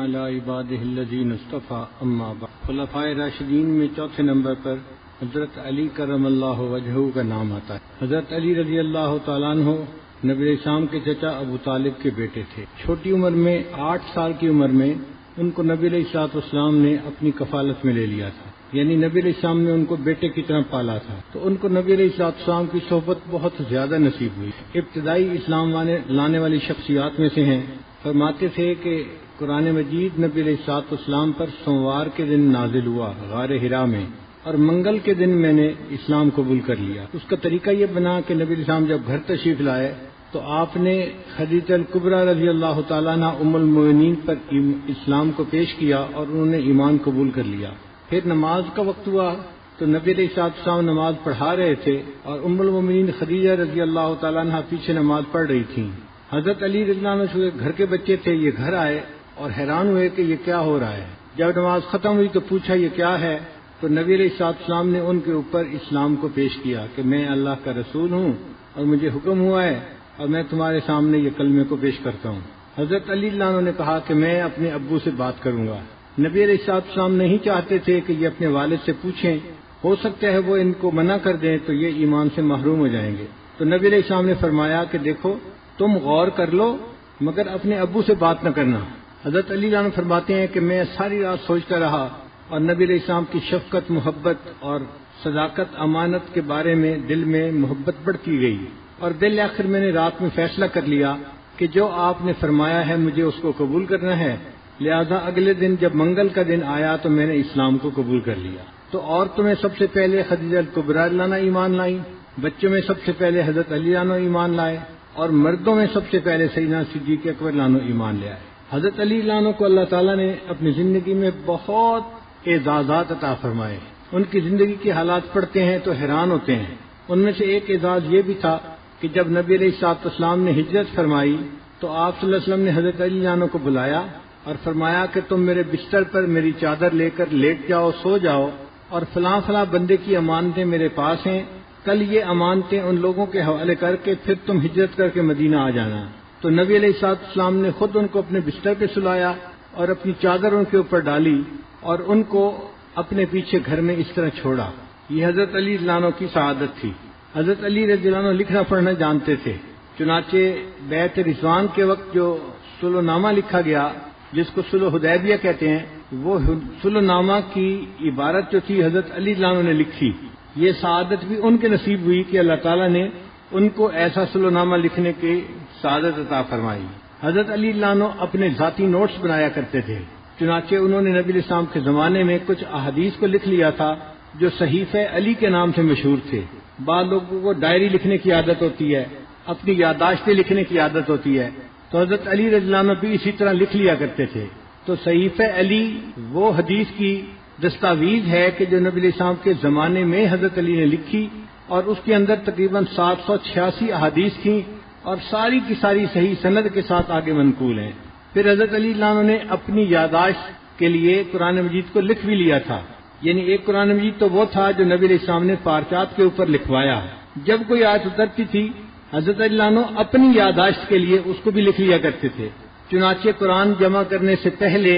علی عبادہ الذین اصطفیٰ اما بعد۔ خلفائے راشدین میں چوتھے نمبر پر حضرت علی کرم اللہ وجہہ کا نام آتا ہے۔ حضرت علی رضی اللہ تعالیٰ عنہ نبی علیہ السلام کے چچا ابو طالب کے بیٹے تھے۔ چھوٹی عمر میں 8 سال کی عمر میں ان کو نبی علیہ السلام نے اپنی کفالت میں لے لیا تھا، یعنی نبی علیہ السلام نے ان کو بیٹے کی طرح پالا تھا، تو ان کو نبی علیہ السلام کی صحبت بہت زیادہ نصیب ہوئی۔ ابتدائی اسلام لانے والی شخصیات میں سے ہیں۔ فرماتے تھے کہ قرآن مجید نبی علیہ السلام پر سوموار کے دن نازل ہوا غار حرا میں، اور منگل کے دن میں نے اسلام قبول کر لیا۔ اس کا طریقہ یہ بنا کہ نبی علیہ السلام جب گھر تشریف لائے تو آپ نے خدیجہ الکبریٰ رضی اللہ تعالیٰ عنہ ام المؤمنین پر اسلام کو پیش کیا اور انہوں نے ایمان قبول کر لیا۔ پھر نماز کا وقت ہوا تو نبی علیہ السلام نماز پڑھا رہے تھے اور ام المؤمنین خدیجہ رضی اللہ تعالیٰ عنہ پیچھے نماز پڑھ رہی تھیں۔ حضرت علی رضی اللہ عنہ کے گھر کے بچے تھے، یہ گھر آئے اور حیران ہوئے کہ یہ کیا ہو رہا ہے۔ جب نماز ختم ہوئی تو پوچھا یہ کیا ہے، تو نبی علیہ السلام نے ان کے اوپر اسلام کو پیش کیا کہ میں اللہ کا رسول ہوں اور مجھے حکم ہوا ہے اور میں تمہارے سامنے یہ کلمے کو پیش کرتا ہوں۔ حضرت علی رضی اللہ عنہ نے کہا کہ میں اپنے ابو سے بات کروں گا۔ نبی علیہ السلام نہیں چاہتے تھے کہ یہ اپنے والد سے پوچھیں، ہو سکتا ہے وہ ان کو منع کر دیں تو یہ ایمان سے محروم ہو جائیں گے۔ تو نبی علیہ السلام نے فرمایا کہ دیکھو تم غور کر لو مگر اپنے ابو سے بات نہ کرنا۔ حضرت علی عنہ فرماتے ہیں کہ میں ساری رات سوچتا رہا اور نبی علیہ السلام کی شفقت، محبت اور صداقت، امانت کے بارے میں دل میں محبت بڑھتی گئی، اور بالآخر میں نے رات میں فیصلہ کر لیا کہ جو آپ نے فرمایا ہے مجھے اس کو قبول کرنا ہے، لہذا اگلے دن جب منگل کا دن آیا تو میں نے اسلام کو قبول کر لیا۔ تو عورتوں میں سب سے پہلے خدیجہ الکبریٰ عنہ ایمان لائیں، بچوں میں سب سے پہلے حضرت علی عنہ ایمان لائے، اور مردوں میں سب سے پہلے سیدنا صدیق اکبر عنہ ایمان لے آئے۔ حضرت علی عنہ کو اللہ تعالیٰ نے اپنی زندگی میں بہت اعزازات عطا فرمائے۔ ان کی زندگی کے حالات پڑھتے ہیں تو حیران ہوتے ہیں۔ ان میں سے ایک اعزاز یہ بھی تھا کہ جب نبی علیہ السلام نے ہجرت فرمائی تو آپ صلی اللہ علیہ وسلم نے حضرت علی عنہ کو بلایا اور فرمایا کہ تم میرے بستر پر میری چادر لے کر لیٹ جاؤ، سو جاؤ، اور فلاں فلاں بندے کی امانتیں میرے پاس ہیں، کل یہ امانتیں ان لوگوں کے حوالے کر کے پھر تم ہجرت کر کے مدینہ آ جانا۔ تو نبی علیہ السلام نے خود ان کو اپنے بستر پہ سلایا اور اپنی چادر ان کے اوپر ڈالی اور ان کو اپنے پیچھے گھر میں اس طرح چھوڑا۔ یہ حضرت علی رضی اللہ عنہ کی سعادت تھی۔ حضرت علی رضی اللہ عنہ لکھنا پڑھنا جانتے تھے، چنانچہ بیعت رضوان کے وقت جو صلح نامہ لکھا گیا جس کو صلح حدیبیہ کہتے ہیں، وہ صلح نامہ کی عبارت جو تھی حضرت علی رضی اللہ عنہ نے لکھی۔ یہ سعادت بھی ان کے نصیب ہوئی کہ اللہ تعالیٰ نے ان کو ایسا صلح نامہ لکھنے کی سعادت عطا فرمائی۔ حضرت علی رضی اللہ عنہ اپنے ذاتی نوٹس بنایا کرتے تھے، چنانچہ انہوں نے نبی علیہ السلام کے زمانے میں کچھ احادیث کو لکھ لیا تھا جو صحیفہ علی کے نام سے مشہور تھے۔ بعض لوگوں کو ڈائری لکھنے کی عادت ہوتی ہے، اپنی یادداشتیں لکھنے کی عادت ہوتی ہے، تو حضرت علی رضی اللہ عنہ بھی اسی طرح لکھ لیا کرتے تھے۔ تو صحیفہ علی وہ حدیث کی دستاویز ہے کہ جو نبی علیہ السلام کے زمانے میں حضرت علی نے لکھی، اور اس کے اندر تقریباً 786 احادیث تھیں اور ساری کی ساری صحیح سند کے ساتھ آگے منقول ہیں۔ پھر حضرت علی رضی اللہ عنہ نے اپنی یادداشت کے لیے قرآن مجید کو لکھ بھی لیا تھا، یعنی ایک قرآن مجید تو وہ تھا جو نبی علیہ السلام نے پارچات کے اوپر لکھوایا۔ جب کوئی آیت اترتی تھی حضرت علی رضی اللہ عنہ اپنی یادداشت کے لیے اس کو بھی لکھ لیا کرتے تھے۔ چنانچہ قرآن جمع کرنے سے پہلے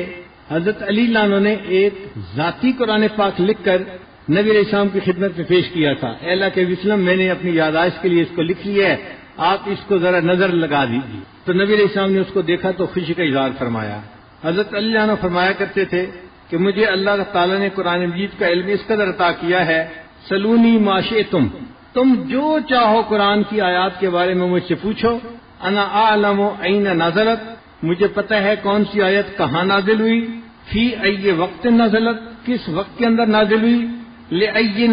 حضرت علی رضی اللہ عنہ نے ایک ذاتی قرآن پاک لکھ کر نبی علیہ السلام کی خدمت میں پیش کیا تھا۔ اے اللہ کے وسلم، میں نے اپنی یادداشت کے لیے اس کو لکھ لیا ہے، آپ اس کو ذرا نظر لگا دیجیے۔ تو نبی علیہ السلام نے اس کو دیکھا تو خوشی کا اظہار فرمایا۔ حضرت علی عنہ فرمایا کرتے تھے کہ مجھے اللہ تعالیٰ نے قرآن مجید کا علم اس قدر عطا کیا ہے، سلونی ما شئتم، تم جو چاہو قرآن کی آیات کے بارے میں مجھ سے پوچھو، انا اعلم این نزلت، مجھے پتہ ہے کون سی آیت کہاں نازل ہوئی، فی ای وقت نزلت، کس وقت کے اندر نازل ہوئی، لئی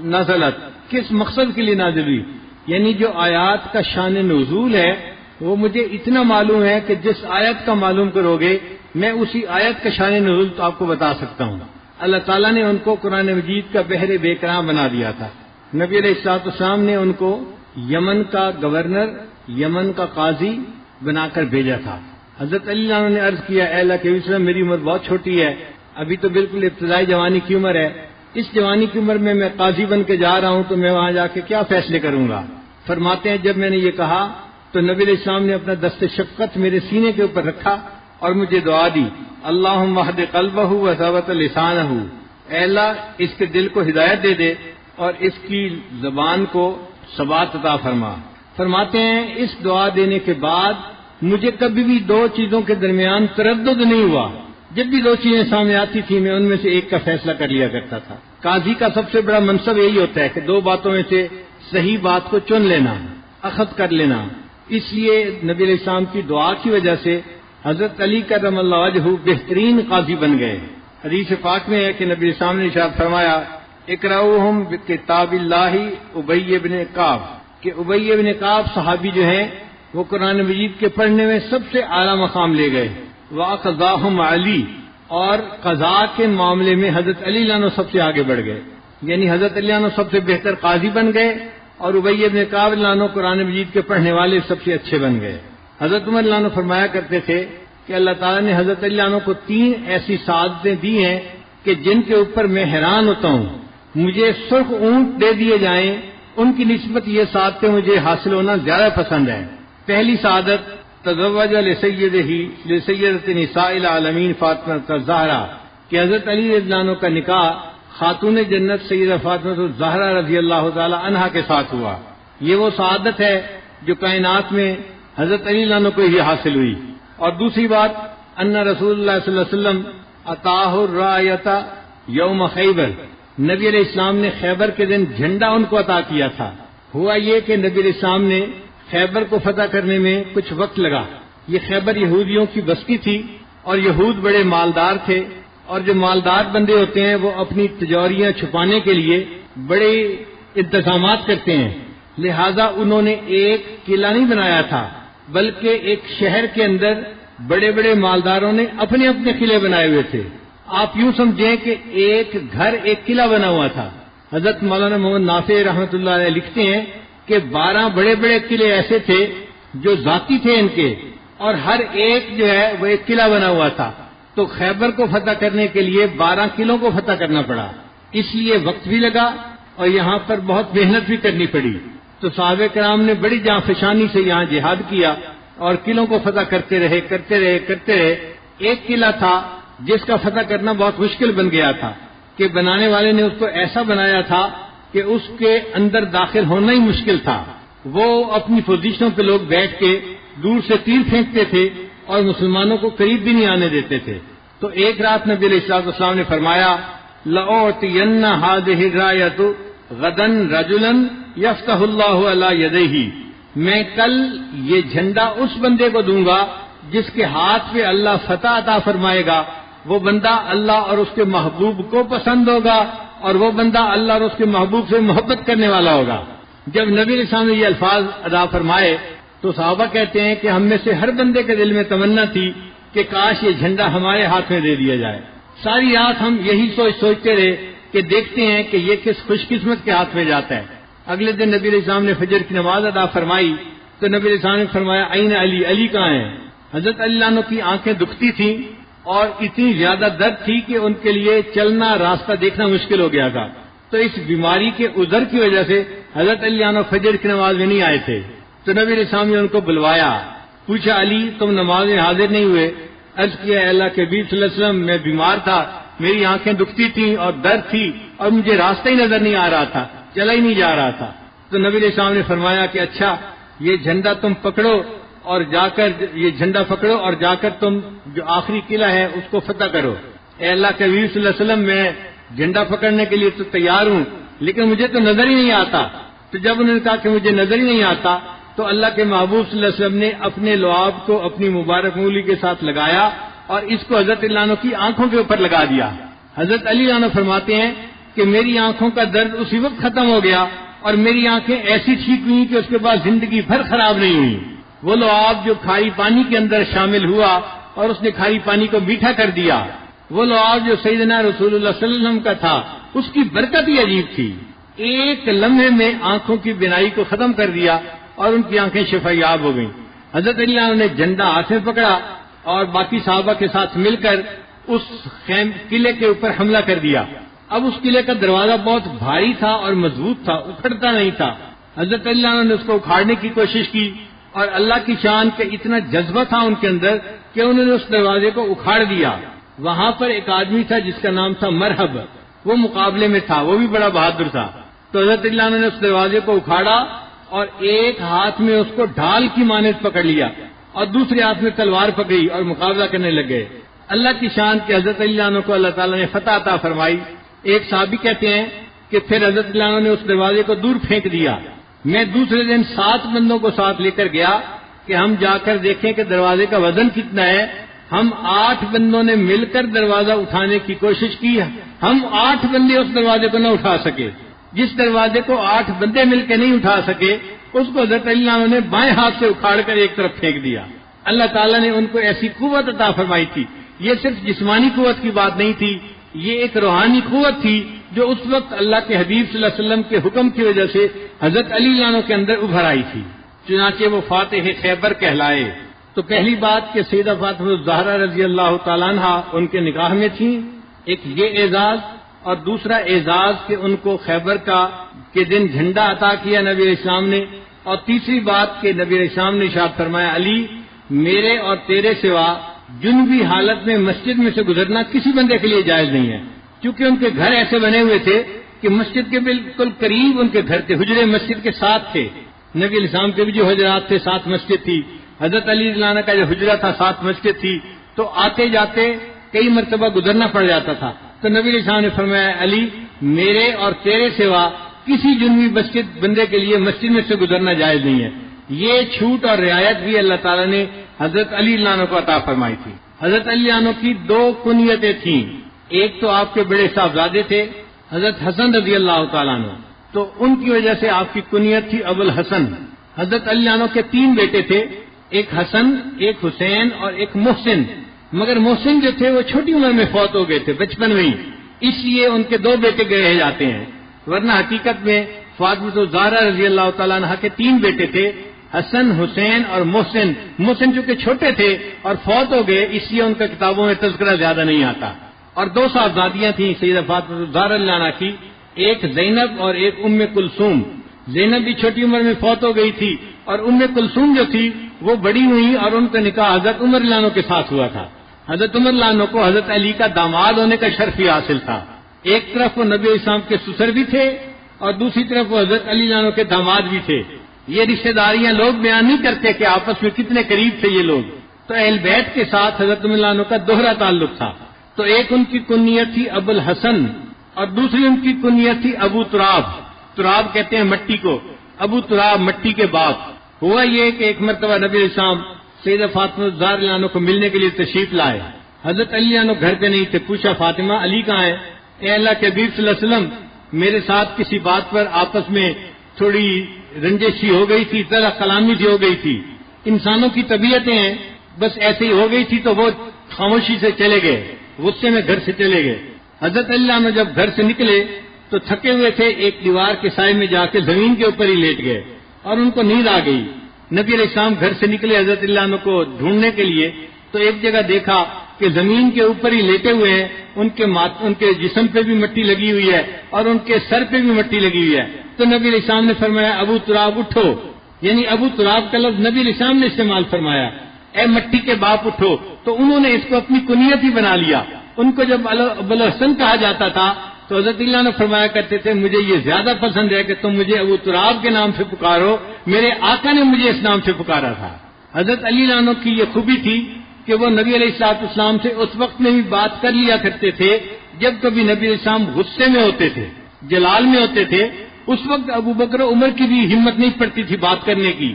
نزلت، کس مقصد کے لیے نازل ہوئی، یعنی جو آیات کا شان نزول ہے وہ مجھے اتنا معلوم ہے کہ جس آیت کا معلوم کرو گے میں اسی آیت کا شان نزول تو آپ کو بتا سکتا ہوں۔ اللہ تعالیٰ نے ان کو قرآن مجید کا بحر بے کرام بنا دیا تھا۔ نبی علیہ السلام نے ان کو یمن کا گورنر، یمن کا قاضی بنا کر بھیجا تھا۔ حضرت علی عنہ نے عرض کیا، اے اللہ کے وسلم، میری عمر بہت چھوٹی ہے، ابھی تو بالکل ابتدائی جوانی کی عمر ہے، اس جوانی کی عمر میں قاضی بن کے جا رہا ہوں تو میں وہاں جا کے کیا فیصلے کروں گا۔ فرماتے ہیں جب میں نے یہ کہا تو نبی علیہ السلام نے اپنا دست شفقت میرے سینے کے اوپر رکھا اور مجھے دعا دی اللہم اہد قلبہ وثبت لسانہ، اے اللہ اس کے دل کو ہدایت دے دے اور اس کی زبان کو ثبات عطا فرما۔ فرماتے ہیں اس دعا دینے کے بعد مجھے کبھی بھی دو چیزوں کے درمیان تردد نہیں ہوا، جب بھی دو چیزیں سامنے آتی تھی میں ان میں سے ایک کا فیصلہ کر لیا کرتا تھا۔ قاضی کا سب سے بڑا منصب یہی ہوتا ہے کہ دو باتوں میں سے صحیح بات کو چن لینا، اخذ کر لینا۔ اس لیے نبی علیہ السلام کی دعا کی وجہ سے حضرت علی کرم اللہ وجہہ بہترین قاضی بن گئے۔ حدیث پاک میں ہے کہ نبی علیہ السلام نے ارشاد فرمایا اقرؤہم بکتاب اللہ ابی بن کعب، کہ ابی بن کعب صحابی جو ہیں وہ قرآن مجید کے پڑھنے میں سب سے اعلیٰ مقام لے گئے۔ وقضاہم علی، اور قضاء کے معاملے میں حضرت علی عنہ سب سے آگے بڑھ گئے، یعنی حضرت علی عنہ سب سے بہتر قاضی بن گئے اور ابی بن کعب عنہ قرآن مجید کے پڑھنے والے سب سے اچھے بن گئے۔ حضرت عمر عنہ فرمایا کرتے تھے کہ اللہ تعالیٰ نے حضرت علی عنہ کو 3 ایسی سعادتیں دی ہیں کہ جن کے اوپر میں حیران ہوتا ہوں، مجھے سرخ اونٹ دے دیے جائیں ان کی نسبت یہ سعادتیں مجھے حاصل ہونا زیادہ پسند ہے۔ پہلی سعادت تزوج لسیدۃ نساء العالمین فاطمہ الزہرا، کہ حضرت علی رضی اللہ عنہ کا نکاح خاتون جنت سیدہ فاطمہ الزہرا رضی اللہ تعالی عنہا کے ساتھ ہوا۔ یہ وہ سعادت ہے جو کائنات میں حضرت علی عنہ کو ہی حاصل ہوئی۔ اور دوسری بات ان رسول اللہ صلی اللہ علیہ وسلم عطاہ الرایۃ یوم خیبر، نبی علیہ السلام نے خیبر کے دن جھنڈا ان کو عطا کیا تھا۔ ہوا یہ کہ نبی علیہ السلام نے خیبر کو فتح کرنے میں کچھ وقت لگا۔ یہ خیبر یہودیوں کی بستی تھی اور یہود بڑے مالدار تھے، اور جو مالدار بندے ہوتے ہیں وہ اپنی تجوریاں چھپانے کے لیے بڑے انتظامات کرتے ہیں، لہذا انہوں نے ایک قلعہ نہیں بنایا تھا بلکہ ایک شہر کے اندر بڑے بڑے مالداروں نے اپنے اپنے قلعے بنائے ہوئے تھے۔ آپ یوں سمجھیں کہ ایک گھر ایک قلعہ بنا ہوا تھا۔ حضرت مولانا محمد نافع رحمۃ اللہ علیہ لکھتے ہیں کہ 12 بڑے بڑے قلعے ایسے تھے جو ذاتی تھے ان کے، اور ہر ایک جو ہے وہ ایک قلعہ بنا ہوا تھا۔ تو خیبر کو فتح کرنے کے لیے 12 قلعوں کو فتح کرنا پڑا، اس لیے وقت بھی لگا اور یہاں پر بہت محنت بھی کرنی پڑی۔ تو صحابہ کرام نے بڑی جانفشانی سے یہاں جہاد کیا اور قلعوں کو فتح کرتے رہے۔ ایک قلعہ تھا جس کا فتح کرنا بہت مشکل بن گیا تھا کہ بنانے والے نے اس کو ایسا بنایا تھا کہ اس کے اندر داخل ہونا ہی مشکل تھا۔ وہ اپنی پوزیشنوں پہ لوگ بیٹھ کے دور سے تیر پھینکتے تھے اور مسلمانوں کو قریب بھی نہیں آنے دیتے تھے۔ تو ایک رات نبی علیہ السلام نے فرمایا لَأُعْطِيَنَّ هَٰذِهِ الرَّایَةَ غَدًا رَجُلًا یفتح اللہ علی یدیہ، میں کل یہ جھنڈا اس بندے کو دوں گا جس کے ہاتھ پہ اللہ فتح عطا فرمائے گا، وہ بندہ اللہ اور اس کے محبوب کو پسند ہوگا اور وہ بندہ اللہ اور اس کے محبوب سے محبت کرنے والا ہوگا۔ جب نبی علیہ السلام نے یہ الفاظ ادا فرمائے تو صحابہ کہتے ہیں کہ ہم میں سے ہر بندے کے دل میں تمنا تھی کہ کاش یہ جھنڈا ہمارے ہاتھ میں دے دیا جائے۔ ساری رات ہم یہی سوچتے رہے کہ دیکھتے ہیں کہ یہ کس خوش قسمت کے ہاتھ میں جاتا ہے۔ اگلے دن نبی علیہ السلام نے فجر کی نماز ادا فرمائی تو نبی علیہ السلام نے فرمایا این علی، علی کہاں ہیں؟ حضرت علی عنہ کی آنکھیں دکھتی تھیں اور اتنی زیادہ درد تھی کہ ان کے لیے چلنا راستہ دیکھنا مشکل ہو گیا تھا۔ تو اس بیماری کے عذر کی وجہ سے حضرت علی عنہ فجر کی نماز میں نہیں آئے تھے۔ تو نبی علیہ السلام نے ان کو بلوایا، پوچھا علی تم نماز میں حاضر نہیں ہوئے؟ عرض کیا اے اللہ کے نبی صلی اللہ علیہ وسلم میں بیمار تھا، میری آنکھیں دکھتی تھیں اور درد تھی اور مجھے راستہ ہی نظر نہیں آ رہا تھا، چلا ہی نہیں جا رہا تھا۔ تو نبی علیہ السلام نے فرمایا کہ اچھا یہ جھنڈا تم پکڑو اور جا کر یہ جھنڈا پکڑو اور جا کر تم جو آخری قلعہ ہے اس کو فتح کرو۔ اے اللہ کے نبی صلی اللہ علیہ وسلم میں جھنڈا پکڑنے کے لیے تو تیار ہوں لیکن مجھے تو نظر ہی نہیں آتا۔ تو جب انہوں نے کہا کہ مجھے نظر ہی نہیں آتا تو اللہ کے محبوب صلی اللہ علیہ وسلم نے اپنے لعاب کو اپنی مبارک انگلی کے ساتھ لگایا اور اس کو حضرت علی عنہ کی آنکھوں کے اوپر لگا دیا۔ حضرت علی عنہ فرماتے ہیں کہ میری آنکھوں کا درد اسی وقت ختم ہو گیا اور میری آنکھیں ایسی ٹھیک ہوئی کہ اس کے بعد زندگی بھر خراب نہیں ہوئی۔ وہ لعاب جو کھاری پانی کے اندر شامل ہوا اور اس نے کھاری پانی کو میٹھا کر دیا، وہ لعاب جو سیدنا رسول اللہ صلی اللہ علیہ وسلم کا تھا اس کی برکت ہی عجیب تھی، ایک لمحے میں آنکھوں کی بینائی کو ختم کر دیا اور ان کی آنکھیں شفا یاب ہو گئیں۔ حضرت علی عنہ نے جھنڈا ہاتھ میں پکڑا اور باقی صحابہ کے ساتھ مل کر اس قلعے کے اوپر حملہ کر دیا۔ اب اس قلعے کا دروازہ بہت بھاری تھا اور مضبوط تھا، اکھڑتا نہیں تھا۔ حضرت علی عنہ نے اس کو اکھاڑنے کی کوشش کی اور اللہ کی شان کے اتنا جذبہ تھا ان کے اندر کہ انہوں نے اس دروازے کو اکھاڑ دیا وہاں پر ایک آدمی تھا جس کا نام تھا مرحب، وہ مقابلے میں تھا، وہ بھی بڑا بہادر تھا. تو حضرت علی عنہ نے اس دروازے کو اکھاڑا اور ایک ہاتھ میں اس کو ڈھال کی مانند پکڑ لیا اور دوسرے ہاتھ میں تلوار پکڑی اور مقابلہ کرنے لگ گئے. اللہ کی شان کہ حضرت علی عنہ کو اللہ تعالیٰ نے فتح عطا فرمائی. ایک صحابی کہتے ہیں کہ پھر حضرت علی عنہ نے اس دروازے کو دور پھینک دیا. میں دوسرے دن 7 بندوں کو ساتھ لے کر گیا کہ ہم جا کر دیکھیں کہ دروازے کا وزن کتنا ہے. ہم 8 بندوں نے مل کر دروازہ اٹھانے کی کوشش کی. ہم 8 بندے اس دروازے کو نہ اٹھا سکے. جس دروازے کو 8 بندے مل کے نہیں اٹھا سکے اس کو حضرت علی عنہ نے بائیں ہاتھ سے اکھاڑ کر ایک طرف پھینک دیا. اللہ تعالیٰ نے ان کو ایسی قوت عطا فرمائی تھی. یہ صرف جسمانی قوت کی بات نہیں تھی، یہ ایک روحانی قوت تھی جو اس وقت اللہ کے حبیب صلی اللہ علیہ وسلم کے حکم کی وجہ سے حضرت علی عنہ کے اندر ابھر آئی تھی. چنانچہ وہ فاتح خیبر کہلائے. تو پہلی بات کہ سیدہ فاطمہ الزہرا رضی اللہ تعالیٰ عنہ ان کے نکاح میں تھیں، ایک یہ اعزاز، اور دوسرا اعزاز کہ ان کو خیبر کے دن جھنڈا عطا کیا نبی علیہ السلام نے، اور تیسری بات کہ نبی علیہ السلام نے ارشاد فرمایا علی میرے اور تیرے سوا جنبی حالت میں مسجد میں سے گزرنا کسی بندے کے لیے جائز نہیں ہے. کیونکہ ان کے گھر ایسے بنے ہوئے تھے کہ مسجد کے بالکل قریب ان کے گھر تھے، حجرے مسجد کے ساتھ تھے. نبی علیہ السلام کے بھی جو حجرات تھے ساتھ مسجد تھی، حضرت علی رضی اللہ عنہ کا جو حجرہ تھا ساتھ مسجد تھی. تو آتے جاتے کئی مرتبہ گزرنا پڑ جاتا تھا. تو نبی علیہ السلام نے فرمایا علی میرے اور تیرے سوا کسی جنوبی مسجد بندے کے لیے مسجد میں سے گزرنا جائز نہیں ہے. یہ چھوٹ اور رعایت بھی اللہ تعالیٰ نے حضرت علی رضی اللہ عنہ کو عطا فرمائی تھی. حضرت علی عنہ کی 2 کنیتیں تھیں. ایک تو آپ کے بڑے صاحبزادے تھے حضرت حسن رضی اللہ تعالیٰ عنہ، تو ان کی وجہ سے آپ کی کنیت تھی ابو الحسن. حضرت علی عنہ کے 3 بیٹے تھے، ایک حسن، ایک حسین اور ایک محسن. مگر محسن جو تھے وہ چھوٹی عمر میں فوت ہو گئے تھے، بچپن میں ہی، اس لیے ان کے 2 بیٹے گئے جاتے ہیں. ورنہ حقیقت میں فاطمہ الزہرا رضی اللہ تعالیٰ عنہ کے 3 بیٹے تھے، حسن، حسین اور محسن. محسن چونکہ چھوٹے تھے اور فوت ہو گئے اس لیے ان کا کتابوں میں تذکرہ زیادہ نہیں آتا. اور 2 صاحبزادیاں تھیں سیدہ فاطمہ الزہرا رضی اللہ عنہ کی، ایک زینب اور ایک ام کلثوم. زینب بھی چھوٹی عمر میں فوت ہو گئی تھی اور ام کلثوم جو تھی وہ بڑی ہوئی اور ان کا نکاح حضرت عمر رضی اللہ عنہ کے ساتھ ہوا تھا. حضرت عمر رضی اللہ عنہ کو حضرت علی کا داماد ہونے کا شرف ہی حاصل تھا. ایک طرف وہ نبی علیہ السلام کے سسر بھی تھے اور دوسری طرف وہ حضرت علی عنہ کے داماد بھی تھے. یہ رشتہ داریاں لوگ بیان نہیں کرتے کہ آپس میں کتنے قریب تھے یہ لوگ. تو اہل بیت کے ساتھ حضرت عمر عنہ کا دوہرا تعلق تھا. تو ایک ان کی کنیت تھی ابو الحسن اور دوسری ان کی کنیت تھی ابو تراب. تراب کہتے ہیں مٹی کو، ابو تراب مٹی کے باپ. ہوا یہ کہ ایک مرتبہ نبی علیہ السلام سیدہ فاطمہ الزہرا رضی اللہ عنہ کو ملنے کے لیے تشریف لائے. حضرت علی عنہ گھر پہ نہیں تھے. پوچھا فاطمہ علی کہاں ہے؟ اے اللہ کے حبیب صلی اللہ علیہ وسلم میرے ساتھ کسی بات پر آپس میں تھوڑی رنجش ہو گئی تھی، طرح کلامی سی ہو گئی تھی. انسانوں کی طبیعتیں ہیں، بس ایسے ہی ہو گئی تھی تو وہ خاموشی سے چلے گئے، غصے میں گھر سے چلے گئے. حضرت علی عنہ جب گھر سے نکلے تو تھکے ہوئے تھے، ایک دیوار کے سائے میں جا کے زمین کے اوپر ہی لیٹ گئے اور ان کو نیند آ گئی. نبی علیہ السلام گھر سے نکلے حضرت علی عنہ کو ڈھونڈنے کے لیے تو ایک جگہ دیکھا کہ زمین کے اوپر ہی لیٹے ہوئے ہیں، ان کے جسم پہ بھی مٹی لگی ہوئی ہے اور ان کے سر پہ بھی مٹی لگی ہوئی ہے. تو نبی علیہ السلام نے فرمایا ابو تراب اٹھو، یعنی ابو تراب کا لفظ نبی علیہ السلام نے استعمال فرمایا، اے مٹی کے باپ اٹھو. تو انہوں نے اس کو اپنی کنیت ہی بنا لیا. ان کو جب ابو الحسن کہا جاتا تھا تو حضرت اللہ نے فرمایا کرتے تھے مجھے یہ زیادہ پسند ہے کہ تم مجھے ابو تراب کے نام سے پکارو، میرے آقا نے مجھے اس نام سے پکارا تھا. حضرت علی عنہ کی یہ خوبی تھی کہ وہ نبی علیہ الصلوۃ والسلام سے اس وقت میں بھی بات کر لیا کرتے تھے جب کبھی نبی علیہ السلام غصے میں ہوتے تھے، جلال میں ہوتے تھے. اس وقت ابو بکر و عمر کی بھی ہمت نہیں پڑتی تھی بات کرنے کی،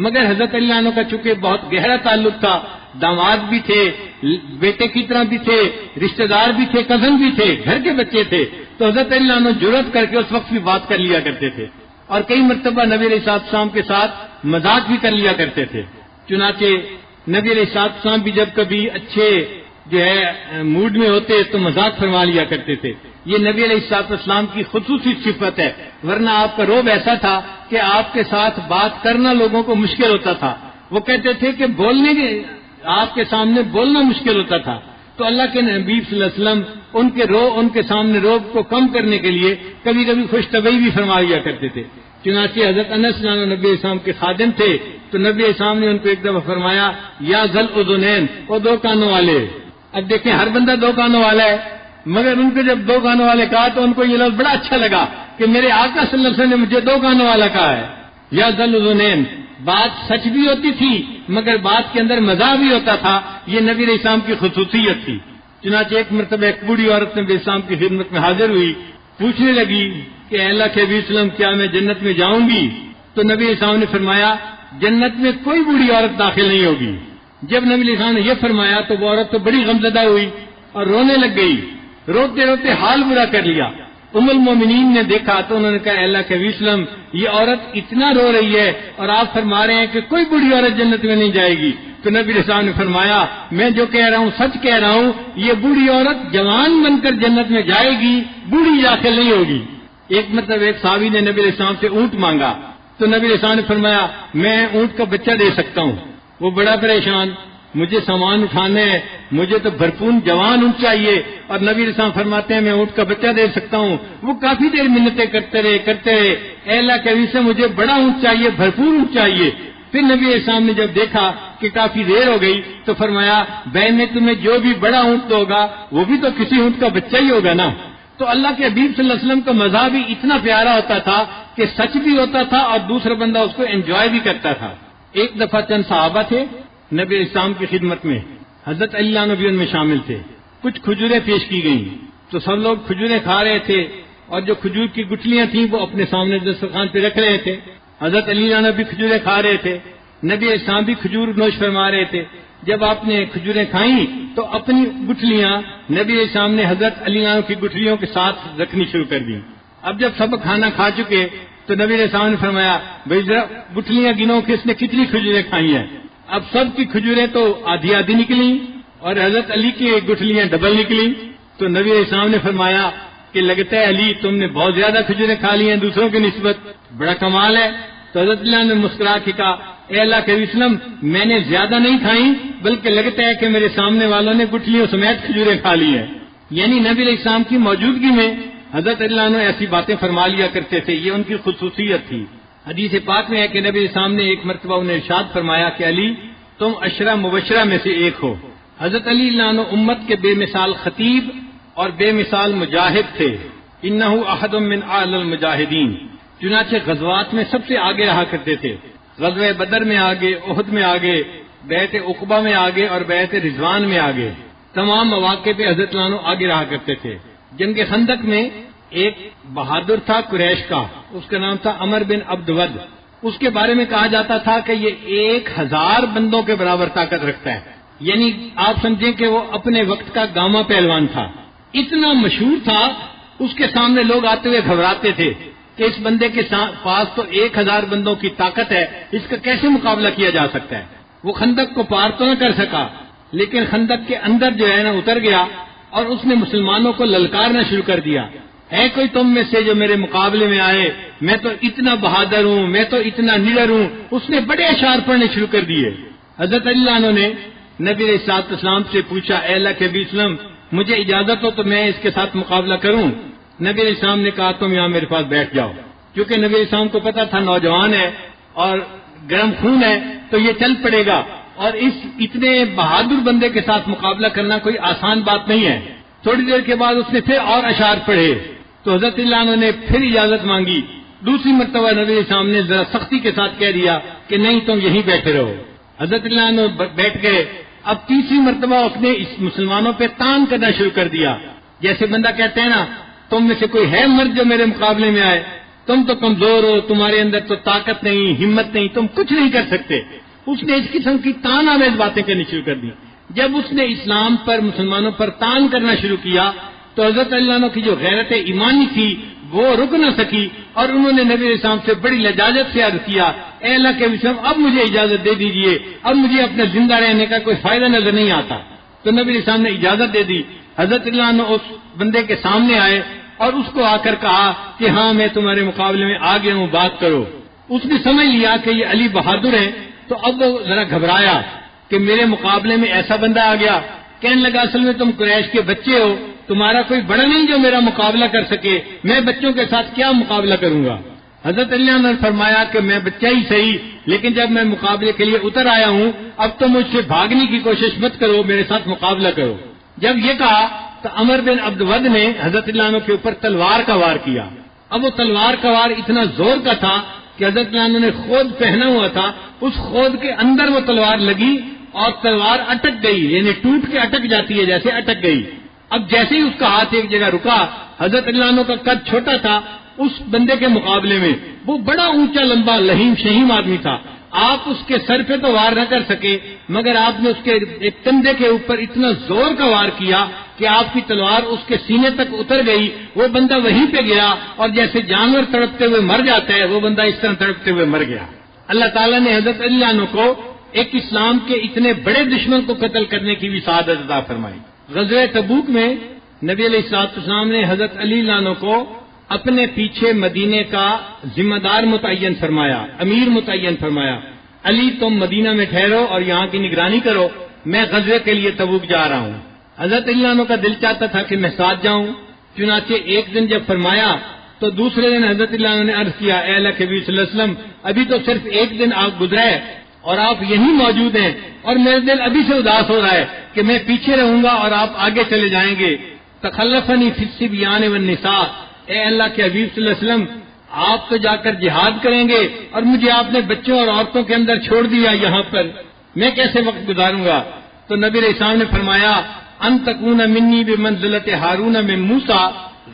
مگر حضرت علی عنہ کا چونکہ بہت گہرا تعلق تھا، داماد بھی تھے، بیٹے کی طرح بھی تھے، رشتہ دار بھی تھے، کزن بھی تھے، گھر کے بچے تھے، تو حضرت علی عنہ جرأت کر کے اس وقت بھی بات کر لیا کرتے تھے اور کئی مرتبہ نبی علیہ السلام کے ساتھ مذاق بھی کر لیا کرتے تھے. چنانچہ نبی علیہ السلام بھی جب کبھی اچھے جو ہے موڈ میں ہوتے تو مذاق فرما لیا کرتے تھے. یہ نبی علیہ السلام کی خصوصی صفت ہے، ورنہ آپ کا روب ایسا تھا کہ آپ کے ساتھ بات کرنا لوگوں کو مشکل ہوتا تھا. وہ کہتے تھے کہ آپ کے سامنے بولنا مشکل ہوتا تھا. تو اللہ کے نبی صلی اللہ علیہ وسلم ان کے سامنے روب کو کم کرنے کے لیے کبھی کبھی خوش طبعی بھی فرما لیا کرتے تھے. چنانچہ حضرت انس نبی علیہ السلام کے خادم تھے تو نبی علیہ السلام نے ان کو ایک دفعہ فرمایا یا ذل اذنین، وہ 2 کانوں والے. اب دیکھیں ہر بندہ دو کانوں والا ہے، مگر ان کو جب دو کانوں والے کہا تو ان کو یہ لفظ بڑا اچھا لگا کہ میرے آقا صلی اللہ علیہ وسلم نے مجھے دو کانوں والا کہا ہے. یا ذل الذنین، بات سچ بھی ہوتی تھی مگر بات کے اندر مزاح بھی ہوتا تھا. یہ نبی علیہ السلام کی خصوصیت تھی. چنانچہ ایک مرتبہ ایک بوڑھی عورت نبی علیہ السلام کی خدمت میں حاضر ہوئی، پوچھنے لگی کہ اللہ کے نبی صلی اللہ علیہ وسلم کیا میں جنت میں جاؤں گی؟ تو نبی علیہ السلام نے فرمایا جنت میں کوئی بوڑھی عورت داخل نہیں ہوگی. جب نبی علیہ السلام نے یہ فرمایا تو وہ عورت تو بڑی غمزدہ ہوئی اور رونے لگ گئی. روتے روتے حال برا کر لیا. ام المومنین نے دیکھا تو انہوں نے کہا اللہ کے نبی صلی اللہ علیہ وسلم یہ عورت اتنا رو رہی ہے اور آپ فرما رہے ہیں کہ کوئی بوڑھی عورت جنت میں نہیں جائے گی. تو نبی علیہ السلام نے فرمایا میں جو کہہ رہا ہوں سچ کہہ رہا ہوں، یہ بوڑھی عورت جوان بن کر جنت میں جائے گی، بوڑھی داخل نہیں ہوگی. ایک مطلب ایک صحابی نے نبی علیہ السلام سے اونٹ مانگا تو نبی علیہ السلام نے فرمایا میں اونٹ کا بچہ دے سکتا ہوں. وہ بڑا پریشان، مجھے سامان اٹھانے ہے، مجھے تو بھرپور جوان اونٹ چاہیے، اور نبی علیہ السلام فرماتے ہیں میں اونٹ کا بچہ دے سکتا ہوں. وہ کافی دیر منتیں کرتے رہے اے اللہ کے نبی سے مجھے بڑا اونٹ چاہیے، بھرپور اونٹ چاہیے. پھر نبی علیہ السلام نے جب دیکھا کہ کافی دیر ہو گئی تو فرمایا بہن میں تمہیں جو بھی بڑا اونٹ ہوگا وہ بھی تو کسی اونٹ کا بچہ ہی ہوگا نا. تو اللہ کے حبیب صلی اللہ علیہ وسلم کا مزاح بھی اتنا پیارا ہوتا تھا کہ سچ بھی ہوتا تھا اور دوسرا بندہ اس کو انجوائے بھی کرتا تھا. ایک دفعہ چند صحابہ تھے نبی علیہ السلام کی خدمت میں، حضرت علی رضی اللہ عنہ بھی ان میں شامل تھے. کچھ کھجوریں پیش کی گئیں تو سب لوگ کھجوریں کھا رہے تھے اور جو کھجور کی گٹلیاں تھیں وہ اپنے سامنے دسترخوان پہ رکھ رہے تھے. حضرت علی رضی اللہ عنہ بھی کھجوریں کھا رہے تھے، نبی علیہ السلام بھی کھجور نوش فرما رہے تھے. جب آپ نے کھجوریں کھائیں تو اپنی گٹلیاں نبی علیہ السلام نے حضرت علی عنہ کی گٹلیوں کے ساتھ رکھنی شروع کر دی. اب جب سب کھانا کھا چکے تو نبی علیہ السلام نے فرمایا بھائی ذرا گٹلیاں گنو کہ اس نے کتنی کھجوریں کھائی ہیں. اب سب کی کھجوریں تو آدھی آدھی نکلی اور حضرت علی کی گٹلیاں ڈبل نکلی. تو نبی علیہ السلام نے فرمایا کہ لگتا ہے علی تم نے بہت زیادہ کھجوریں کھا لی ہیں دوسروں کی نسبت، بڑا کمال ہے. تو حضرت علی نے مسکرا کے کہا اے اللہ کے وسلم میں نے زیادہ نہیں کھائی بلکہ لگتا ہے کہ میرے سامنے والوں نے گٹلیوں سمیت کھجوریں کھا لی ہیں. یعنی نبی علیہ السلام کی موجودگی میں حضرت علی عنہ ایسی باتیں فرما لیا کرتے تھے، یہ ان کی خصوصیت تھی. حدیث پاک میں ہے کہ نبی علیہ السلام نے ایک مرتبہ انہیں ارشاد فرمایا کہ علی تم عشرہ مبشرہ میں سے ایک ہو. حضرت علی رضی اللہ عنہ امت کے بے مثال خطیب اور بے مثال مجاہد تھے. انہ احد من اعلی المجاہدین، چنانچہ غزوات میں سب سے آگے رہا کرتے تھے. غزوہ بدر میں آگے، احد میں آگے، بیعت عقبہ میں آگے اور بیعت رضوان میں آگے. تمام مواقع پہ حضرت عنہ آگے رہا کرتے تھے. جنگ خندق میں ایک بہادر تھا قریش کا، اس کا نام تھا عمر بن عبد ود. اس کے بارے میں کہا جاتا تھا کہ یہ 1000 بندوں کے برابر طاقت رکھتا ہے. یعنی آپ سمجھیں کہ وہ اپنے وقت کا گاما پہلوان تھا، اتنا مشہور تھا. اس کے سامنے لوگ آتے ہوئے گھبراتے تھے کہ اس بندے کے پاس تو 1000 بندوں کی طاقت ہے، اس کا کیسے مقابلہ کیا جا سکتا ہے. وہ خندق کو پار تو نہ کر سکا لیکن خندق کے اندر جو ہے نا اتر گیا اور اس نے مسلمانوں کو للکارنا شروع کر دیا، ہے کوئی تم میں سے جو میرے مقابلے میں آئے، میں تو اتنا بہادر ہوں، میں تو اتنا نڈر ہوں. اس نے بڑے اشعار پڑھنے شروع کر دیے. حضرت علی عنہ نے نبی علیہ السلام سے پوچھا اے اللہ کے نبی وسلم مجھے اجازت ہو تو میں اس کے ساتھ مقابلہ کروں. نبی علیہ السلام نے کہا تم یہاں میرے پاس بیٹھ جاؤ. کیونکہ نبی علیہ السلام کو پتا تھا نوجوان ہے اور گرم خون ہے تو یہ چل پڑے گا، اور اس اتنے بہادر بندے کے ساتھ مقابلہ کرنا کوئی آسان بات نہیں ہے. تھوڑی دیر کے بعد اس نے پھر اور اشعار پڑھے تو حضرت اللہ عنہ نے پھر اجازت مانگی. دوسری مرتبہ نبی علیہ السلام نے ذرا سختی کے ساتھ کہہ دیا کہ نہیں تم یہیں بیٹھے رہو. حضرت اللہ عنہ بیٹھ گئے. اب تیسری مرتبہ اس نے اس مسلمانوں پہ تان کرنا شروع کر دیا. جیسے بندہ کہتے ہیں نا تم میں سے کوئی ہے مرد جو میرے مقابلے میں آئے، تم تو کمزور ہو، تمہارے اندر تو طاقت نہیں، ہمت نہیں، تم کچھ نہیں کر سکتے. اس نے اس قسم کی تان آمیز باتیں کرنی شروع کر دی. جب اس نے اسلام پر مسلمانوں پر تان کرنا شروع کیا تو حضرت اللہ عنہ کی جو غیرت ایمانی تھی وہ رک نہ سکی اور انہوں نے نبی علیہ السلام سے بڑی لجاجت سے عرض کیا اے اللہ کے وسلم اب مجھے اجازت دے دیجئے، اب مجھے اپنے زندہ رہنے کا کوئی فائدہ نظر نہیں آتا. تو نبی علیہ السلام نے اجازت دے دی. حضرت اللہ عنہ اس بندے کے سامنے آئے اور اس کو آ کر کہا کہ ہاں میں تمہارے مقابلے میں آ گیا ہوں، بات کرو. اس نے سمجھ لیا کہ یہ علی بہادر ہیں تو اب وہ ذرا گھبرایا کہ میرے مقابلے میں ایسا بندہ آ گیا. کہنے لگا اصل میں تم قریش کے بچے ہو، تمہارا کوئی بڑا نہیں جو میرا مقابلہ کر سکے، میں بچوں کے ساتھ کیا مقابلہ کروں گا. حضرت علی نے فرمایا کہ میں بچہ ہی صحیح لیکن جب میں مقابلے کے لیے اتر آیا ہوں اب تو مجھ سے بھاگنے کی کوشش مت کرو، میرے ساتھ مقابلہ کرو. جب یہ کہا تو عمر بن عبد ود نے حضرت اللہ عنہ کے اوپر تلوار کا وار کیا. اب وہ تلوار کا وار اتنا زور کا تھا کہ حضرت اللہ عنہ نے خود پہنا ہوا تھا، اس خود کے اندر وہ تلوار لگی اور تلوار اٹک گئی، یعنی ٹوٹ کے اٹک جاتی ہے جیسے اٹک گئی. اب جیسے ہی اس کا ہاتھ ایک جگہ رکا، حضرت اللہ عنہ کا قد چھوٹا تھا اس بندے کے مقابلے میں، وہ بڑا اونچا لمبا لہیم شہیم آدمی تھا. آپ اس کے سر پہ تو وار نہ کر سکے، مگر آپ نے اس کے ایک کندھے کے اوپر اتنا زور کا وار کیا کہ آپ کی تلوار اس کے سینے تک اتر گئی. وہ بندہ وہیں پہ گرا اور جیسے جانور تڑپتے ہوئے مر جاتا ہے وہ بندہ اس طرح تڑپتے ہوئے مر گیا. اللہ تعالیٰ نے حضرت علی عنہ کو ایک اسلام کے اتنے بڑے دشمن کو قتل کرنے کی بھی سعادت عطا فرمائی. غزوہ تبوک میں نبی علیہ الصلوۃ والسلام نے حضرت علی عنہ کو اپنے پیچھے مدینے کا ذمہ دار متعین فرمایا، امیر متعین فرمایا. علی تم مدینہ میں ٹھہرو اور یہاں کی نگرانی کرو، میں غزوے کے لیے تبوک جا رہا ہوں. حضرت علی عنہ کا دل چاہتا تھا کہ میں ساتھ جاؤں، چنانچہ ایک دن جب فرمایا تو دوسرے دن حضرت علی عنہ نے عرض کیا، اے اللہ کے نبی صلی اللہ علیہ وسلم ابھی تو صرف ایک دن آپ گزرا ہے اور آپ یہیں موجود ہیں اور میرا دل ابھی سے اداس ہو رہا ہے کہ میں پیچھے رہوں گا اور آپ آگے چلے جائیں گے. تخلفنی فی الصبیان والنساء، اے اللہ کے حبیب صلی اللہ علیہ وسلم آپ تو جا کر جہاد کریں گے اور مجھے آپ نے بچوں اور عورتوں کے اندر چھوڑ دیا، یہاں پر میں کیسے وقت گزاروں گا؟ تو نبی علیہ السلام نے فرمایا، ان تکون منی بمنزلۃ ہارون من موسیٰ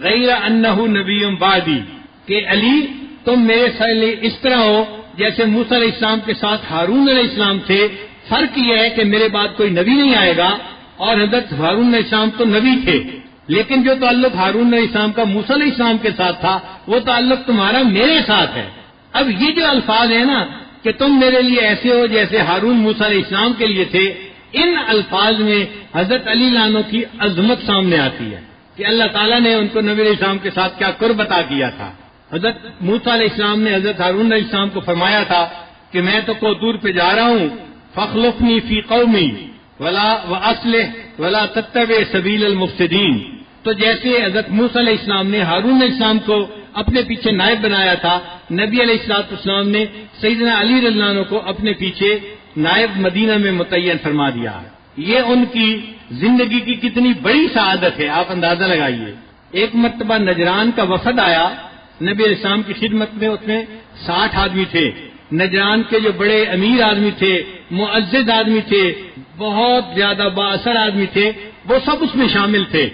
غیر انہ نبی بعدی، کہ علی تم میرے ساتھ اس طرح ہو جیسے موسیٰ علیہ السلام کے ساتھ ہارون علیہ السلام تھے. فرق یہ ہے کہ میرے بعد کوئی نبی نہیں آئے گا، اور حضرت ہارون علیہ السلام تو نبی تھے، لیکن جو تعلق ہارون علیہ السلام کا موسیٰ علیہ السلام کے ساتھ تھا وہ تعلق تمہارا میرے ساتھ ہے. اب یہ جو الفاظ ہیں نا کہ تم میرے لیے ایسے ہو جیسے ہارون موسیٰ علیہ السلام کے لیے تھے، ان الفاظ میں حضرت علی عنہ کی عظمت سامنے آتی ہے کہ اللہ تعالیٰ نے ان کو نبی علیہ السلام کے ساتھ کیا قرب عطا کیا تھا. حضرت موسیٰ علیہ السلام نے حضرت ہارون علیہ السلام کو فرمایا تھا کہ میں تو کوطور پہ جا رہا ہوں، فاخلفنی فی قومی واصلح ولا تتبع سبیل المفسدین. تو جیسے حضرت موسیٰ علیہ السلام نے ہارون علیہ السلام کو اپنے پیچھے نائب بنایا تھا، نبی علیہ الصلوۃ والسلام نے سیدنا علی رضی اللہ عنہ کو اپنے پیچھے نائب مدینہ میں متعین فرما دیا. یہ ان کی زندگی کی کتنی بڑی سعادت ہے، آپ اندازہ لگائیے. ایک مرتبہ نجران کا وفد آیا نبی علیہ السلام کی خدمت میں، اس میں 60 آدمی تھے. نجران کے جو بڑے امیر آدمی تھے، معزز آدمی تھے، بہت زیادہ با اثر آدمی تھے، وہ سب اس میں شامل تھے.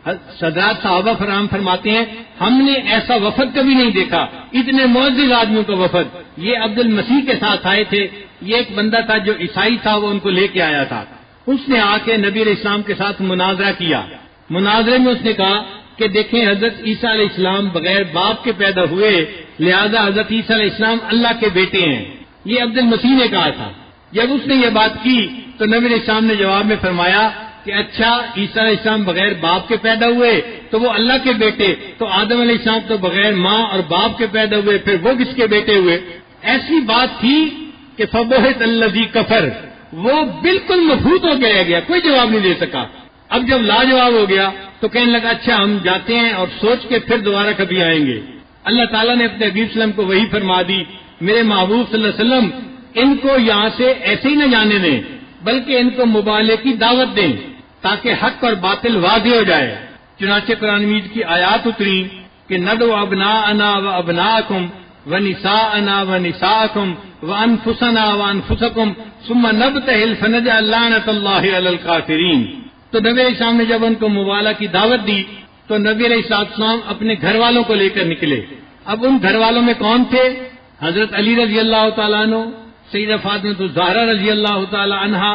حضرات صحابہ فرام فرماتے ہیں ہم نے ایسا وفد کبھی نہیں دیکھا، اتنے معزز آدمیوں کا وفد. یہ عبد المسیح کے ساتھ آئے تھے. یہ ایک بندہ تھا جو عیسائی تھا، وہ ان کو لے کے آیا تھا. اس نے آ کے نبی علیہ السلام کے ساتھ مناظرہ کیا. مناظرے میں اس نے کہا کہ دیکھیں حضرت عیسیٰ علیہ السلام بغیر باپ کے پیدا ہوئے، لہذا حضرت عیسیٰ علیہ السلام اللہ کے بیٹے ہیں. یہ عبد المسیح نے کہا تھا. جب اس نے یہ بات کی تو نبی علیہ السلام نے جواب میں فرمایا کہ اچھا عیسیٰ علیہ السلام بغیر باپ کے پیدا ہوئے تو وہ اللہ کے بیٹے، تو آدم علیہ السلام تو بغیر ماں اور باپ کے پیدا ہوئے، پھر وہ کس کے بیٹے ہوئے؟ ایسی بات تھی کہ فبہت الذی کفر، وہ بالکل مبہوت ہو کے رہ گیا، کوئی جواب نہیں دے سکا. اب جب لاجواب ہو گیا تو کہنے لگا اچھا ہم جاتے ہیں اور سوچ کے پھر دوبارہ کبھی آئیں گے. اللہ تعالیٰ نے اپنے حبیب صلی اللہ علیہ وسلم کو وہی فرما دی، میرے محبوب صلی اللہ علیہ وسلم ان کو یہاں سے ایسے ہی نہ جانے دیں، بلکہ ان کو مبالغے کی دعوت دیں تاکہ حق اور باطل واضح ہو جائے. چنانچہ قرآن مجید کی آیات اتری کہ ندعو ابناءنا وابناءکم ونساءنا ونساءکم وانفسنا وانفسکم ثم نبتہل فنجعل لعنۃ اللہ علی الکافرین. تو نبی علیہ السلام نے جب ان کو مبالغہ کی دعوت دی تو نبی علیہ السلام اپنے گھر والوں کو لے کر نکلے. اب ان گھر والوں میں کون تھے؟ حضرت علی رضی اللہ تعالیٰ عنہ، سیدہ فاطمہ الزہرا رضی اللہ تعالیٰ عنہا،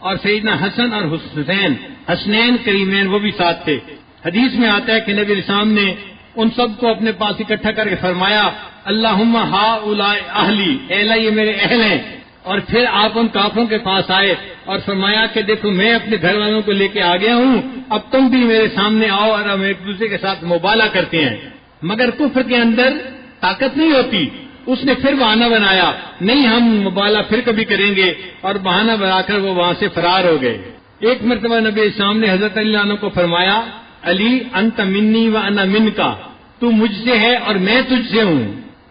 اور سیدنا حسن اور حسین، حسنین کریمین، وہ بھی ساتھ تھے. حدیث میں آتا ہے کہ نبی علیہ السلام نے ان سب کو اپنے پاس اکٹھا کر کے فرمایا اللہم ہؤلاء اہلی، اے اللہ یہ میرے اہل ہیں. اور پھر آپ ان کافروں کے پاس آئے اور فرمایا کہ دیکھو میں اپنے گھر والوں کو لے کے آ گیا ہوں، اب تم بھی میرے سامنے آؤ اور ہم ایک دوسرے کے ساتھ مبالغہ کرتے ہیں. مگر کفر کے اندر طاقت نہیں ہوتی. اس نے پھر بہانہ بنایا، نہیں ہم مبالغہ پھر کبھی کریں گے، اور بہانہ بنا کر وہ وہاں سے فرار ہو گئے. ایک مرتبہ نبی السلام نے حضرت علی عنہ کو فرمایا علی انت منی و انا منکا، تو مجھ سے ہے اور میں تجھ سے ہوں.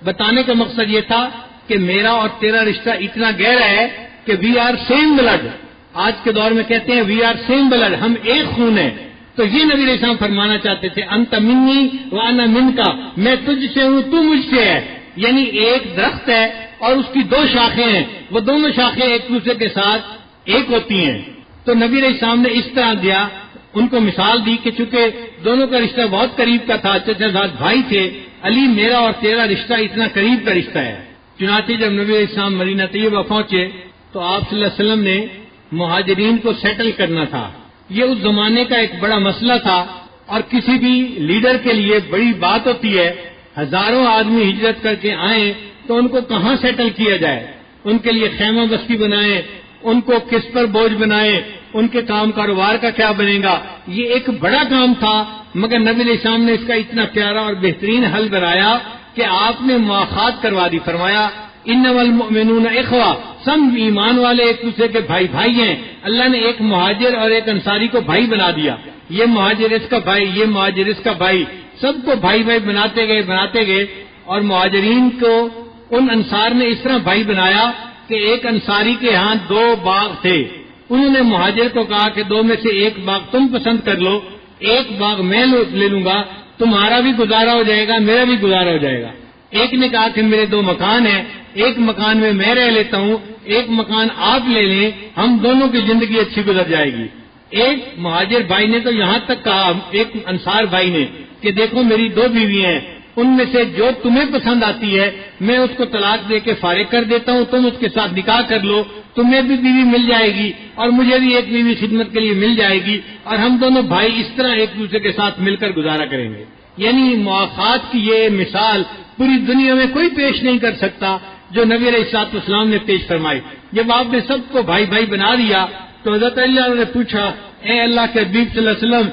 بتانے کا مقصد یہ تھا کہ میرا اور تیرا رشتہ اتنا گہرا ہے کہ وی آر سیم بلڈ، آج کے دور میں کہتے ہیں وی آر سیم بلڈ، ہم ایک خون ہیں. تو یہ نبی علیہ السلام فرمانا چاہتے تھے انت منی وانا منکا، میں تجھ سے ہوں تو مجھ سے ہے. یعنی ایک درخت ہے اور اس کی دو شاخیں ہیں، وہ دونوں شاخیں ایک دوسرے کے ساتھ ایک ہوتی ہیں. تو نبی علیہ السلام نے اس طرح دیا، ان کو مثال دی کہ چونکہ دونوں کا رشتہ بہت قریب کا تھا، چچا زاد بھائی تھے. علی میرا اور تیرا رشتہ اتنا قریب کا رشتہ ہے. چنانچہ جب نبی علیہ السلام مدینہ طیبہ پہنچے تو آپ صلی اللہ علیہ وسلم نے مہاجرین کو سیٹل کرنا تھا. یہ اس زمانے کا ایک بڑا مسئلہ تھا اور کسی بھی لیڈر کے لیے بڑی بات ہوتی ہے. ہزاروں آدمی ہجرت کر کے آئیں تو ان کو کہاں سیٹل کیا جائے، ان کے لیے خیمہ بستی بنائیں، ان کو کس پر بوجھ بنائیں، ان کے کام کاروبار کا کیا بنے گا. یہ ایک بڑا کام تھا، مگر نبی علیہ السلام نے اس کا اتنا پیارا اور بہترین حل بنایا کہ آپ نے مواخات کروا دی. فرمایا انما المؤمنون اخوہ، سب ایمان والے ایک دوسرے کے بھائی بھائی ہیں. اللہ نے ایک مہاجر اور ایک انصاری کو بھائی بنا دیا. یہ مہاجر اس کا بھائی، یہ مہاجر اس کا بھائی، سب کو بھائی بھائی بناتے گئے. اور مہاجرین کو ان انصار نے اس طرح بھائی بنایا کہ ایک انصاری کے ہاں 2 باغ تھے. انہوں نے مہاجر کو کہا کہ 2 میں سے ایک باغ تم پسند کر لو، ایک باغ میں لے لوں گا، تمہارا بھی گزارا ہو جائے گا، میرا بھی گزارا ہو جائے گا. ایک نے کہا کہ میرے 2 مکان ہیں، ایک مکان میں میں رہ لیتا ہوں، ایک مکان آپ لے لیں، ہم دونوں کی زندگی اچھی گزر جائے گی. ایک مہاجر بھائی نے تو یہاں تک کہا، ایک انصار بھائی نے، کہ دیکھو میری 2 بیوی ہیں، ان میں سے جو تمہیں پسند آتی ہے میں اس کو طلاق دے کے فارغ کر دیتا ہوں، تم اس کے ساتھ نکاح کر لو، تمہیں بھی بیوی مل جائے گی اور مجھے بھی ایک بیوی خدمت کے لیے مل جائے گی، اور ہم دونوں بھائی اس طرح ایک دوسرے کے ساتھ مل کر گزارا کریں گے. یعنی مواخات کی یہ مثال پوری دنیا میں کوئی پیش نہیں کر سکتا جو نبی علیہ الصلوۃ والسلام نے پیش فرمائی. جب آپ نے سب کو بھائی بھائی بنا دیا تو حضرت اللہ نے پوچھا اے اللہ کے حبیب صلی اللہ علیہ وسلم،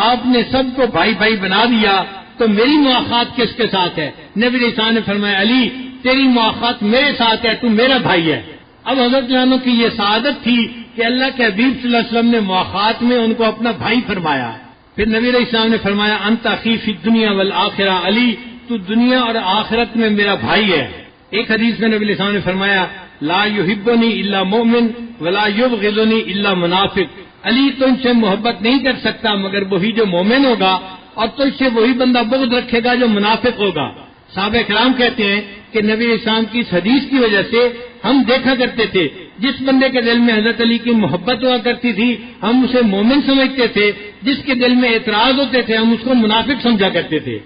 آپ نے سب کو بھائی بھائی بنا دیا تو میری مواخات کس کے ساتھ ہے؟ نبی علیہ السلام نے فرمایا علی تیری مواخات میرے ساتھ ہے، تو میرا بھائی ہے. اب حضرت عنہ کی یہ سعادت تھی کہ اللہ کے حبیب صلی اللہ علیہ وسلم نے مواخات میں ان کو اپنا بھائی فرمایا. پھر نبی علیہ السلام نے فرمایا انت اخی فی الدنیا والآخرہ، علی تو دنیا اور آخرت میں میرا بھائی ہے. ایک حدیث میں نبی علیہ السلام نے فرمایا لا یحبنی الا مؤمن ولا یبغضنی الا منافق، علی تم سے محبت نہیں کر سکتا مگر وہی جو مومن ہوگا، اور تجھ سے وہی بندہ بغض رکھے گا جو منافق ہوگا. صحابہ کرام کہتے ہیں کہ نبی علیہ السلام کی اس حدیث کی وجہ سے ہم دیکھا کرتے تھے جس بندے کے دل میں حضرت علی کی محبت ہوا کرتی تھی ہم اسے مومن سمجھتے تھے، جس کے دل میں اعتراض ہوتے تھے ہم اس کو منافق سمجھا کرتے تھے.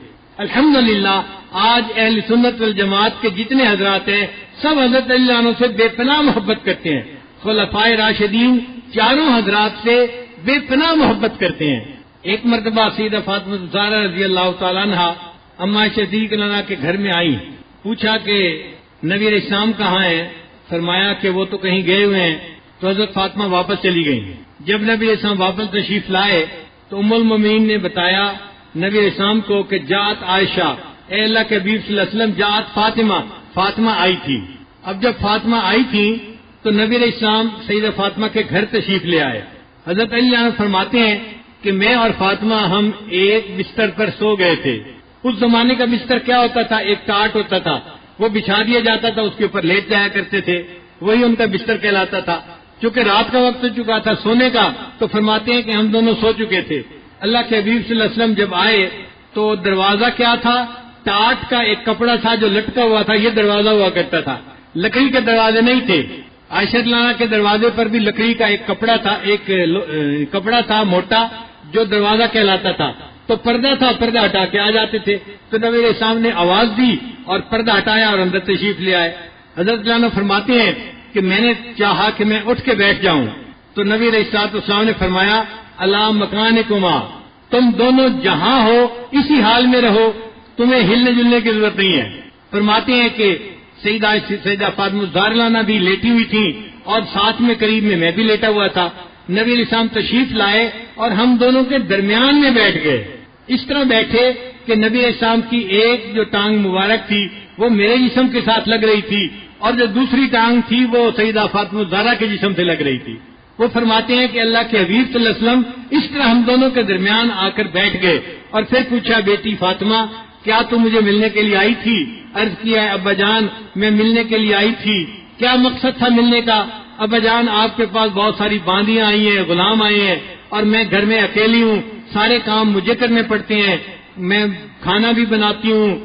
الحمدللہ آج اہل سنت والجماعت کے جتنے حضرات ہیں سب حضرت علی عنہ سے بے پناہ محبت کرتے ہیں. خلفائے راشدین چاروں حضرات سے بے پناہ محبت کرتے ہیں. ایک مرتبہ سیدہ فاطمہ زہرا رضی اللہ تعالیٰ عنہ اما صدیق عنہ کے گھر میں آئی، پوچھا کہ نبی علیہ السلام کہاں ہیں؟ فرمایا کہ وہ تو کہیں گئے ہوئے ہیں. تو حضرت فاطمہ واپس چلی گئی. جب نبی علیہ السلام واپس تشریف لائے تو ام المومنین نے بتایا نبی علیہ السلام کو کہ جات عائشہ، اے اللہ کے حبیب صلی اللہ علیہ وسلم جات فاطمہ آئی تھی. اب جب فاطمہ آئی تھی تو نبی علیہ السلام سیدہ فاطمہ کے گھر تشریف لے آئے. حضرت علی عنہ فرماتے ہیں کہ میں اور فاطمہ ہم ایک بستر پر سو گئے تھے. اس زمانے کا بستر کیا ہوتا تھا؟ ایک ٹاٹ ہوتا تھا، وہ بچھا دیا جاتا تھا، اس کے اوپر لیٹ جایا کرتے تھے، وہی ان کا بستر کہلاتا تھا. چونکہ رات کا وقت ہو چکا تھا سونے کا تو فرماتے ہیں کہ ہم دونوں سو چکے تھے. اللہ کے حبیب صلی اللہ علیہ وسلم جب آئے تو دروازہ کیا تھا؟ ٹاٹ کا ایک کپڑا تھا جو لٹکا ہوا تھا، یہ دروازہ ہوا کرتا تھا، لکڑی کے دروازے نہیں تھے. عائشہ عنہ کے دروازے پر بھی لکڑی کا ایک کپڑا تھا، ایک کپڑا تھا موٹا جو دروازہ کہلاتا تھا. تو پردہ تھا، پردہ ہٹا کے آ جاتے تھے. تو نبی علیہ السلام نے آواز دی اور پردہ ہٹایا اور اندر تشریف لے آئے. حضرت عنہ فرماتے ہیں کہ میں نے چاہا کہ میں اٹھ کے بیٹھ جاؤں تو نبی علیہ السلام نے فرمایا الا مکانکما، تم دونوں جہاں ہو اسی حال میں رہو، تمہیں ہلنے جلنے کی ضرورت نہیں ہے. فرماتے ہیں کہ سیدہ فاطمہ زہرا بھی لیٹی ہوئی تھی اور ساتھ میں قریب میں بھی لیٹا ہوا تھا. نبی علیہ السلام تشریف لائے اور ہم دونوں کے درمیان میں بیٹھ گئے. اس طرح بیٹھے کہ نبی علیہ السلام کی ایک جو ٹانگ مبارک تھی وہ میرے جسم کے ساتھ لگ رہی تھی اور جو دوسری ٹانگ تھی وہ سیدہ فاطمہ زہرا کے جسم سے لگ رہی تھی. وہ فرماتے ہیں کہ اللہ کے حبیب صلی اللہ علیہ وسلم اس طرح ہم دونوں کے درمیان آ کر بیٹھ گئے اور پھر پوچھا بیٹی فاطمہ کیا تم مجھے ملنے کے لیے آئی تھی؟ عرض کیا ابا جان میں ملنے کے لیے آئی تھی. کیا مقصد تھا ملنے کا؟ ابا جان آپ کے پاس بہت ساری باندیاں آئی ہیں، غلام آئے ہیں، اور میں گھر میں اکیلی ہوں، سارے کام مجھے کرنے پڑتے ہیں، میں کھانا بھی بناتی ہوں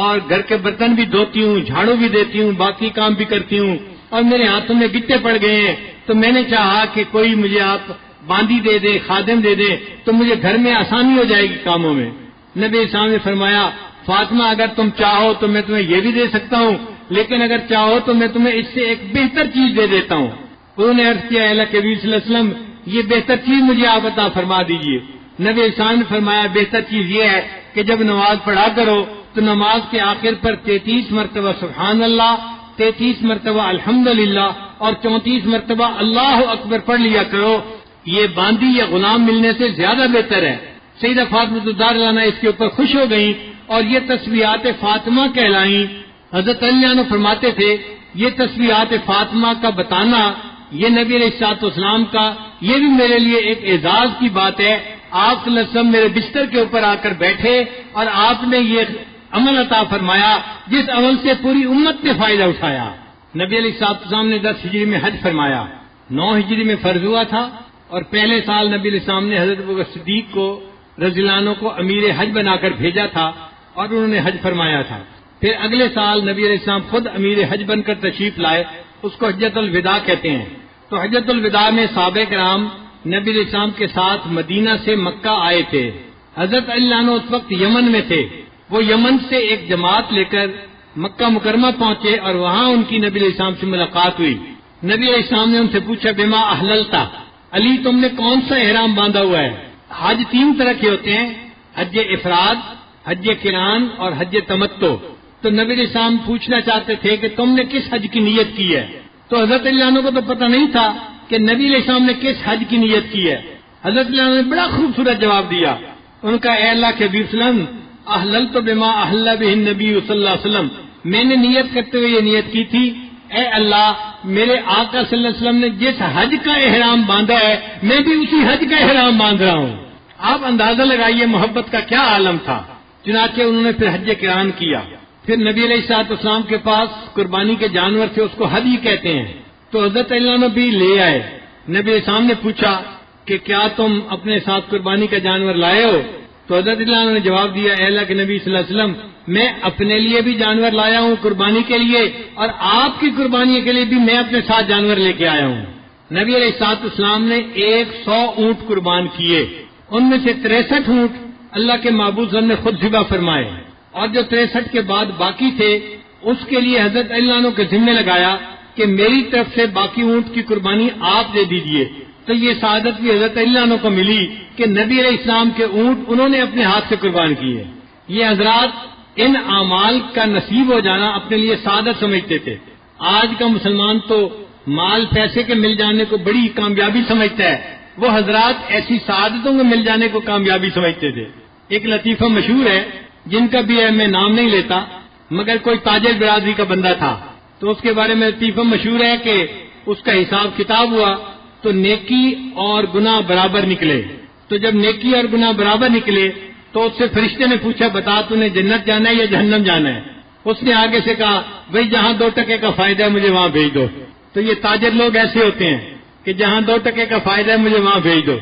اور گھر کے برتن بھی دھوتی ہوں، جھاڑو بھی دیتی ہوں، باقی کام بھی کرتی ہوں، اور میرے ہاتھوں میں گٹے پڑ گئے ہیں، تو میں نے چاہا کہ کوئی مجھے آپ باندی دے دے، خادم دے دے، تو مجھے گھر میں آسانی ہو جائے گی کاموں میں۔ نبی اسلام نے فرمایا فاطمہ اگر تم چاہو تو میں تمہیں یہ بھی دے سکتا ہوں، لیکن اگر چاہو تو میں تمہیں اس سے ایک بہتر چیز دے دیتا ہوں۔ انہوں نے عرض کیا اللہ کے نبی صلی اللہ علیہ وسلم یہ بہتر چیز مجھے آپ عطا فرما دیجئے۔ نبی اسلام نے فرمایا بہتر چیز یہ ہے کہ جب نماز پڑھا کرو تو نماز کے آخر پر 33 مرتبہ سبحان اللہ، 33 مرتبہ الحمدللہ اور 34 مرتبہ اللہ اکبر پڑھ لیا کرو، یہ باندی یا غلام ملنے سے زیادہ بہتر ہے۔ سیدہ فاطمہ الزہرا عنہا اس کے اوپر خوش ہو گئیں اور یہ تسبیحات فاطمہ کہلائیں۔ حضرت علی عنہ فرماتے تھے یہ تسبیحات فاطمہ کا بتانا یہ نبی علیہ الصلوۃ والسلام کا یہ بھی میرے لیے ایک اعزاز کی بات ہے۔ آپ صلی اللہ علیہ وسلم میرے بستر کے اوپر آ کر بیٹھے اور آپ نے یہ عمل عطا فرمایا جس عمل سے پوری امت نے فائدہ اٹھایا۔ نبی علیہ الصلوۃ والسلام نے 10 ہجری میں حج فرمایا، 9 ہجری میں فرض ہوا تھا، اور پہلے سال نبی علیہ السلام نے حضرت ابوبکر صدیق کو رضی اللہ عنہ کو امیر حج بنا کر بھیجا تھا اور انہوں نے حج فرمایا تھا۔ پھر اگلے سال نبی علیہ السلام خود امیر حج بن کر تشریف لائے، اس کو حجۃ الوداع کہتے ہیں۔ تو حجۃ الوداع میں صحابہ کرام نبی علیہ السلام کے ساتھ مدینہ سے مکہ آئے تھے۔ حضرت علی عنہ اس وقت یمن میں تھے، وہ یمن سے ایک جماعت لے کر مکہ مکرمہ پہنچے اور وہاں ان کی نبی علیہ السلام سے ملاقات ہوئی۔ نبی علیہ السلام نے ان سے پوچھا بما احللتا، علی تم نے کون سا احرام باندھا ہوا ہے؟ حج 3 طرح کے ہوتے ہیں، حج افراد، حج قران اور حج تمتع۔ تو نبی علیہ السلام پوچھنا چاہتے تھے کہ تم نے کس حج کی نیت کی ہے؟ تو حضرت علی عنہ کو تو پتہ نہیں تھا کہ نبی علیہ السلام نے کس حج کی نیت کی ہے۔ حضرت علی عنہ نے بڑا خوبصورت جواب دیا، ان کا اے اللہ کے حبیب صلی اللہ علیہ وسلم احللت بما احل به النبی صلی اللہ علیہ وسلم، میں نے نیت کرتے ہوئے یہ نیت کی تھی اے اللہ میرے آقا صلی اللہ علیہ وسلم نے جس حج کا احرام باندھا ہے میں بھی اسی حج کا احرام باندھ رہا ہوں۔ آپ اندازہ لگائیے محبت کا کیا عالم تھا۔ چنانچہ انہوں نے پھر حج قران کیا۔ پھر نبی علیہ الصلوۃ والسلام کے پاس قربانی کے جانور تھے، اس کو ہدی کہتے ہیں، تو حضرت علی عنہ بھی لے آئے۔ نبی علیہ السلام نے پوچھا کہ کیا تم اپنے ساتھ قربانی کا جانور لائے ہو؟ تو حضرت علی عنہ نے جواب دیا اے اللہ کے نبی صلی اللہ علیہ وسلم میں اپنے لیے بھی جانور لایا ہوں قربانی کے لیے، اور آپ کی قربانی کے لیے بھی میں اپنے ساتھ جانور لے کے آیا ہوں۔ نبی علیہ الصلوۃ والسلام نے 100 اونٹ قربان کیے، ان میں سے 63 اونٹ اللہ کے معبود صلی اللہ علیہ وسلم نے خود ذبح فرمائے، اور جو 63 کے بعد باقی تھے اس کے لیے حضرت علی عنہ کے ذمہ لگایا کہ میری طرف سے باقی اونٹ کی قربانی آپ دے دیجئے۔ تو یہ سعادت بھی حضرت علی عنہ کو ملی کہ نبی علیہ السلام کے اونٹ انہوں نے اپنے ہاتھ سے قربان کیے۔ یہ حضرات ان اعمال کا نصیب ہو جانا اپنے لیے سعادت سمجھتے تھے۔ آج کا مسلمان تو مال پیسے کے مل جانے کو بڑی کامیابی سمجھتا ہے، وہ حضرات ایسی سعادتوں کے مل جانے کو کامیابی سمجھتے تھے۔ ایک لطیفہ مشہور ہے جن کا بھی میں نام نہیں لیتا، مگر کوئی تاجر برادری کا بندہ تھا، تو اس کے بارے میں لطیفہ مشہور ہے کہ اس کا حساب کتاب ہوا تو نیکی اور گناہ برابر نکلے۔ تو جب نیکی اور گناہ برابر نکلے تو اس سے فرشتے نے پوچھا بتا تو نے جنت جانا ہے یا جہنم جانا ہے؟ اس نے آگے سے کہا بھئی جہاں 2 ٹکے کا فائدہ ہے مجھے وہاں بھیج دو۔ تو یہ تاجر لوگ ایسے ہوتے ہیں کہ جہاں 2 ٹکے کا فائدہ ہے مجھے وہاں بھیج دو۔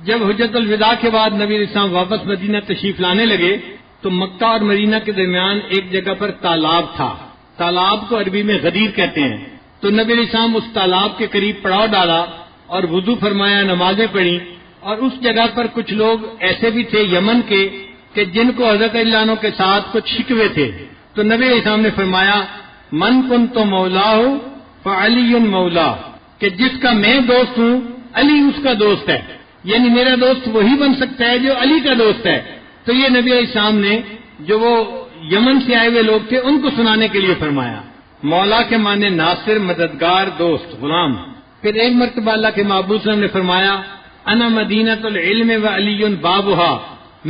جب حجۃ الوداع کے بعد نبی علیہ السلام واپس مدینہ تشریف لانے لگے تو مکہ اور مدینہ کے درمیان ایک جگہ پر تالاب تھا، تالاب کو عربی میں غدیر کہتے ہیں۔ تو نبی علیہ السلام اس تالاب کے قریب پڑاؤ ڈالا اور وضو فرمایا، نمازیں پڑھی، اور اس جگہ پر کچھ لوگ ایسے بھی تھے یمن کے کہ جن کو حضرت علی عنہ کے ساتھ کچھ شکوے تھے۔ تو نبی علیہ السلام نے فرمایا من کنت مولا فعلی مولا، کہ جس کا میں دوست ہوں علی اس کا دوست ہے، یعنی میرا دوست وہی بن سکتا ہے جو علی کا دوست ہے۔ تو یہ نبی علیہ السلام نے جو وہ یمن سے آئے ہوئے لوگ تھے ان کو سنانے کے لیے فرمایا۔ مولا کے معنی ناصر، مددگار، دوست، غلام۔ پھر ایک مرتبہ اللہ کے معبود صلی اللہ علیہ وسلم نے فرمایا انا مدینۃ العلم و علی بابھا،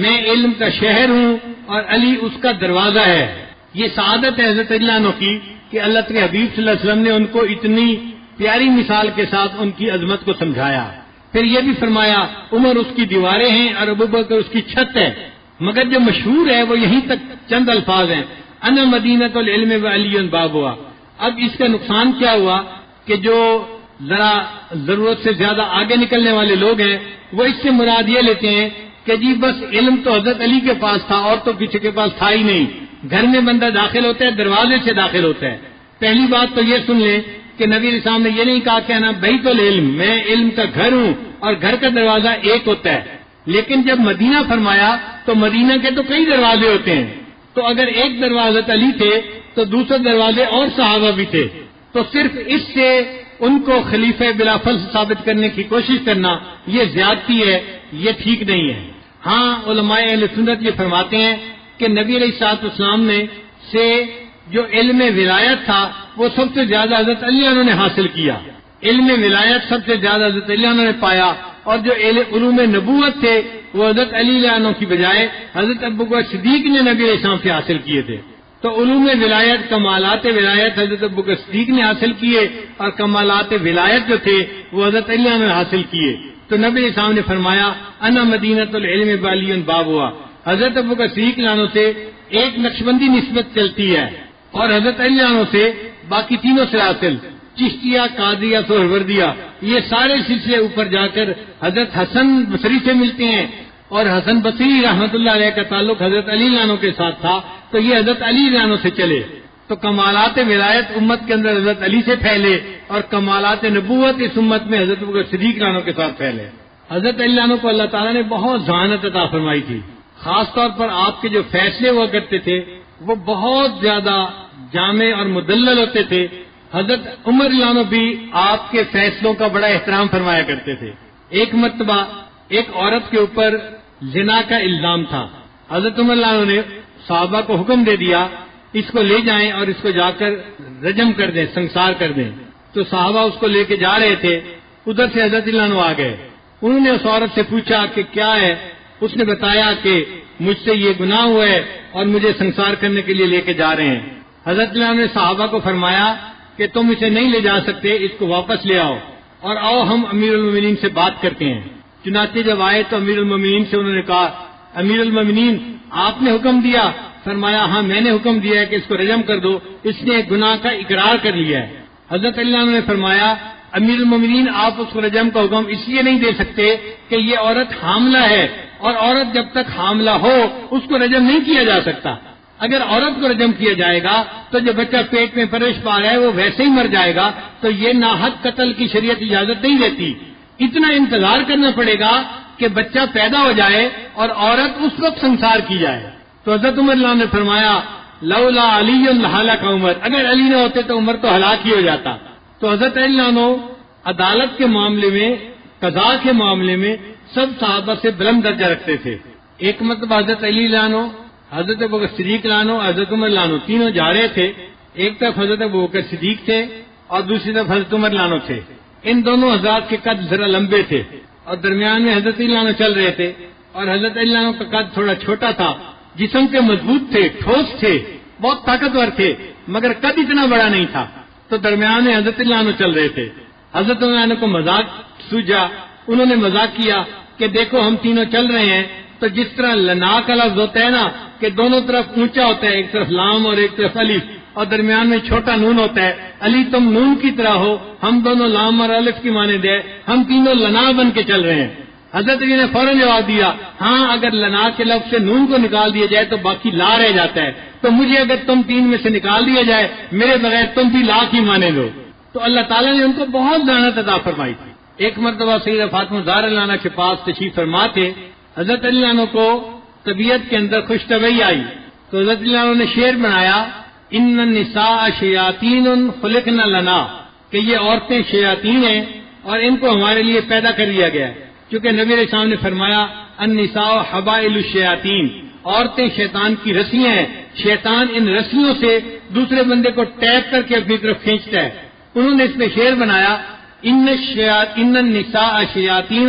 میں علم کا شہر ہوں اور علی اس کا دروازہ ہے۔ یہ سعادت ہے حضرت علی عنہ کی کہ اللہ کے حبیب صلی اللہ علیہ وسلم نے ان کو اتنی پیاری مثال کے ساتھ ان کی عظمت کو سمجھایا۔ پھر یہ بھی فرمایا عمر اس کی دیواریں ہیں اور ابوبکر اس کی چھت ہے، مگر جو مشہور ہے وہ یہیں تک چند الفاظ ہیں انا مدینۃ العلم و علی بابھا۔ اب اس کا نقصان کیا ہوا کہ جو ذرا ضرورت سے زیادہ آگے نکلنے والے لوگ ہیں، وہ اس سے مراد یہ لیتے ہیں کہ جی بس علم تو حضرت علی کے پاس تھا اور تو کسی کے پاس تھا ہی نہیں. گھر میں بندہ داخل ہوتا ہے دروازے سے داخل ہوتا ہے. پہلی بات تو یہ سن لیں کہ نبی علیہ السلام نے یہ نہیں کہا کہ نا بیت العلم، میں علم کا گھر ہوں اور گھر کا دروازہ ایک ہوتا ہے. لیکن جب مدینہ فرمایا تو مدینہ کے تو کئی دروازے ہوتے ہیں. تو اگر ایک دروازہ علی تھے تو دوسرے دروازے اور صحابہ بھی تھے. تو صرف اس سے ان کو خلیفہ بلا فصل ثابت کرنے کی کوشش کرنا یہ زیادتی ہے، یہ ٹھیک نہیں ہے. ہاں علماء اہل سنت یہ فرماتے ہیں کہ نبی علیہ الصلوۃ والسلام نے سے جو علم ولایت تھا وہ سب سے زیادہ حضرت علی عنہ نے حاصل کیا. علم ولایت سب سے زیادہ حضرت علی عنہ نے پایا، اور جو علوم نبوت تھے وہ حضرت علی عنہ کی بجائے حضرت ابوبکر صدیق نے نبی علیہ السلام سے حاصل کیے تھے. تو علوم ولایت، کمالات ولایت حضرت ابوبکر صدیق نے حاصل کیے، اور کمالات ولایت جو تھے وہ حضرت علی عنہ نے حاصل کیے. تو نبی علیہ السلام نے فرمایا انا مدینۃ العلم بالی باب ہوا. حضرت ابوبکر صدیق عنہ سے ایک نقشبندی نسبت چلتی ہے، اور حضرت علی عنہ سے باقی تینوں سلاسل چشتیہ، قادریہ، سہروردیہ، یہ سارے سلسلے اوپر جا کر حضرت حسن بصری سے ملتے ہیں. اور حسن بصری رحمت اللہ علیہ کا تعلق حضرت علی عنہ کے ساتھ تھا، تو یہ حضرت علی عنہ سے چلے. تو کمالات ولایت امت کے اندر حضرت علی سے پھیلے، اور کمالات نبوت اس امت میں حضرت ابوبکر صدیق عنہ کے ساتھ پھیلے. حضرت علی عنہ کو اللہ تعالیٰ نے بہت ذہانت عطا فرمائی تھی. خاص طور پر آپ کے جو فیصلے ہوا کرتے تھے وہ بہت زیادہ جامع اور مدلل ہوتے تھے. حضرت عمر رضی اللہ عنہ بھی آپ کے فیصلوں کا بڑا احترام فرمایا کرتے تھے. ایک مرتبہ ایک عورت کے اوپر زنا کا الزام تھا. حضرت عمر رضی اللہ عنہ نے صحابہ کو حکم دے دیا اس کو لے جائیں اور اس کو جا کر رجم کر دیں، سنسار کر دیں. تو صحابہ اس کو لے کے جا رہے تھے، ادھر سے حضرت اللہ عنہ آ گئے. انہوں نے اس عورت سے پوچھا کہ کیا ہے. اس نے بتایا کہ مجھ سے یہ گناہ ہوا ہے اور مجھے سنسار کرنے کے لیے لے کے جا رہے ہیں. حضرت اللہ عنہ نے صحابہ کو فرمایا کہ تم اسے نہیں لے جا سکتے، اس کو واپس لے آؤ اور آؤ ہم امیر المومنین سے بات کرتے ہیں. چنانچہ جب آئے تو امیر المومنین سے انہوں نے کہا امیر المومنین آپ نے حکم دیا؟ فرمایا ہاں میں نے حکم دیا ہے کہ اس کو رجم کر دو، اس نے گناہ کا اقرار کر لیا ہے. حضرت اللہ عنہ نے فرمایا امیر المومنین آپ اس کو رجم کا حکم اس لیے نہیں دے سکتے کہ یہ عورت حاملہ ہے، اور عورت جب تک حاملہ ہو اس کو رجم نہیں کیا جا سکتا. اگر عورت کو رجم کیا جائے گا تو جو بچہ پیٹ میں پرورش پا رہا ہے وہ ویسے ہی مر جائے گا. تو یہ ناحق قتل کی شریعت اجازت نہیں دیتی. اتنا انتظار کرنا پڑے گا کہ بچہ پیدا ہو جائے اور عورت اس وقت سنسار کی جائے. تو حضرت عمر اللہ نے فرمایا لولا علی لہلک عمر، اگر علی نہ ہوتے تو عمر تو ہلاک ہی ہو جاتا. تو حضرت علی عنہ عدالت کے معاملے میں، قضاء کے معاملے میں سب صحابہ سے بلند درجہ رکھتے تھے. ایک مرتبہ حضرت علی عنہ، حضرت ابوبکر صدیق عنہ، حضرت عمر عنہ تینوں جا رہے تھے. ایک طرف حضرت ابوبکر صدیق تھے اور دوسری طرف حضرت عمر عنہ تھے. ان دونوں حضرات کے قد ذرا لمبے تھے اور درمیان میں حضرت علی عنہ چل رہے تھے، اور حضرت علی عنہ کا قد تھوڑا چھوٹا تھا. جسم کے مضبوط تھے، ٹھوس تھے، بہت طاقتور تھے، مگر قد اتنا بڑا نہیں تھا. تو درمیان میں حضرت علی عنہ چل رہے تھے. حضرت علی عنہ کو مذاق سوجا. انہوں نے مذاق کیا کہ دیکھو ہم تینوں چل رہے ہیں تو جس طرح لنا کا لفظ ہوتا ہے نا کہ دونوں طرف اونچا ہوتا ہے، ایک طرف لام اور ایک طرف الف، اور درمیان میں چھوٹا نون ہوتا ہے. علی تم نون کی طرح ہو، ہم دونوں لام اور الف کی مانند ہے، ہم تینوں لنا بن کے چل رہے ہیں. حضرت علی نے فوراً جواب دیا ہاں اگر لنا کے لفظ سے نون کو نکال دیا جائے تو باقی لا رہ جاتا ہے، تو مجھے اگر تم تین میں سے نکال دیا جائے میرے بغیر تم بھی لا کی مانے لو. تو اللہ تعالیٰ نے ان کو بہت ذہانت عطا فرمائی تھی. ایک مرتبہ سیدہ فاطمہ زہرا رضی اللہ عنہا کے پاس تشریف فرما تھے. حضرت علی عنہ کو طبیعت کے اندر خوش طبعی آئی تو حضرت علی عنہ نے شعر بنایا ان النساء شیاطین خلقن لنا، کہ یہ عورتیں شیاطین ہیں اور ان کو ہمارے لیے پیدا کر دیا گیا ہے. چونکہ نبی علیہ السلام نے فرمایا النساء حبائل الشیاطین، عورتیں شیطان کی رسیاں ہیں، شیطان ان رسیوں سے دوسرے بندے کو ٹیپ کر کے اپنی طرف کھینچتا ہے. انہوں نے اس میں شعر بنایا ان النساء شیاطین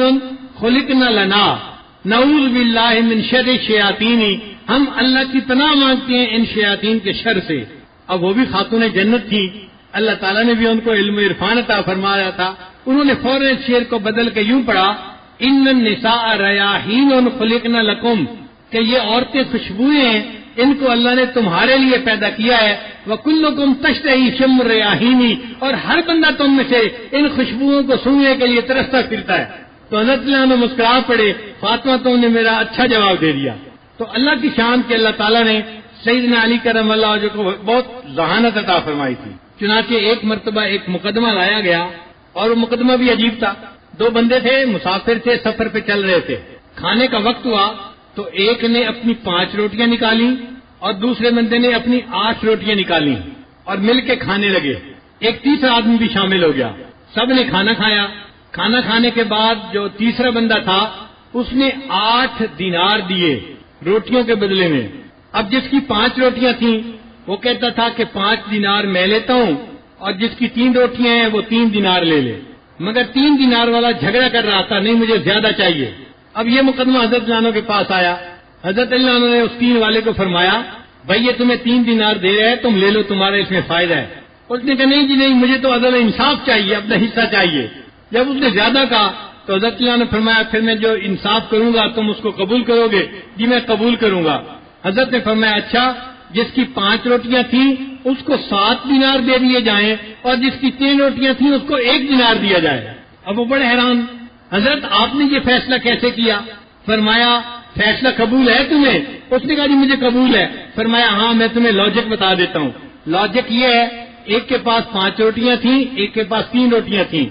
خلقن لنا نعوذ باللہ من شر الشیاطین، ہم اللہ کی پناہ مانگتے ہیں ان شیاطین کے شر سے. اب وہ بھی خاتون جنت تھی، اللہ تعالیٰ نے بھی ان کو علم عرفان عطا فرمایا تھا. انہوں نے فوراً اس شعر کو بدل کے یوں پڑھا ان النساء ریاحین خلقن لکم، کہ یہ عورتیں خوشبوئیں ہیں، ان کو اللہ نے تمہارے لیے پیدا کیا ہے وَكُلُّكُمْ تَشْتَهِي شَمَّ الرَّيَاحِينِ، اور ہر بندہ تم میں سے ان خوشبوؤں کو سونگنے کے لیے ترستا پھرتا ہے۔ تو حضرت علی عنہ مسکرا پڑے، فاطمہ تم نے میرا اچھا جواب دے دیا۔ تو اللہ کی شان کے اللہ تعالیٰ نے سیدنا علی کرم اللہ وجہہ کو بہت ذہانت عطا فرمائی تھی۔ چنانچہ ایک مرتبہ ایک مقدمہ لایا گیا، اور وہ مقدمہ بھی عجیب تھا۔ دو بندے تھے، مسافر تھے، سفر پہ چل رہے تھے۔ کھانے کا وقت ہوا تو ایک نے اپنی 5 روٹیاں نکالی اور دوسرے بندے نے اپنی 8 روٹیاں نکالی اور مل کے کھانے لگے۔ ایک تیسرا آدمی بھی شامل ہو گیا، سب نے کھانا کھایا۔ کھانا کھانے کے بعد جو تیسرا بندہ تھا اس نے 8 دینار دیے روٹیوں کے بدلے میں۔ اب جس کی 5 روٹیاں تھیں وہ کہتا تھا کہ 5 دینار میں لیتا ہوں، اور جس کی 3 روٹیاں ہیں وہ 3 دینار لے لے، مگر 3 دینار والا جھگڑا کر رہا تھا، نہیں مجھے زیادہ چاہیے۔ اب یہ مقدمہ حضرت عنہ کے پاس آیا۔ حضرت عنہ نے اس 3 والے کو فرمایا بھائی یہ تمہیں 3 دینار دے رہے ہیں، تم لے لو، تمہارے اس میں فائدہ ہے۔ اس نے کہا نہیں جی نہیں، مجھے تو عدل انصاف چاہیے، اپنا حصہ چاہیے۔ جب اس نے زیادہ کہا تو حضرت عنہ نے فرمایا پھر میں جو انصاف کروں گا تم اس کو قبول کرو گے؟ جی میں قبول کروں گا۔ حضرت نے فرمایا اچھا، جس کی 5 روٹیاں تھیں اس کو 7 دینار دے دیے جائیں، اور جس کی 3 روٹیاں تھیں اس کو 1 دینار دیا جائے۔ اب وہ بڑے حیران، حضرت آپ نے یہ فیصلہ کیسے کیا؟ فرمایا فیصلہ قبول ہے تمہیں؟ اس نے کہا جی مجھے قبول ہے۔ فرمایا ہاں میں تمہیں لاجک بتا دیتا ہوں۔ لاجک یہ ہے، ایک کے پاس 5 روٹیاں تھیں، ایک کے پاس 3 روٹیاں تھیں۔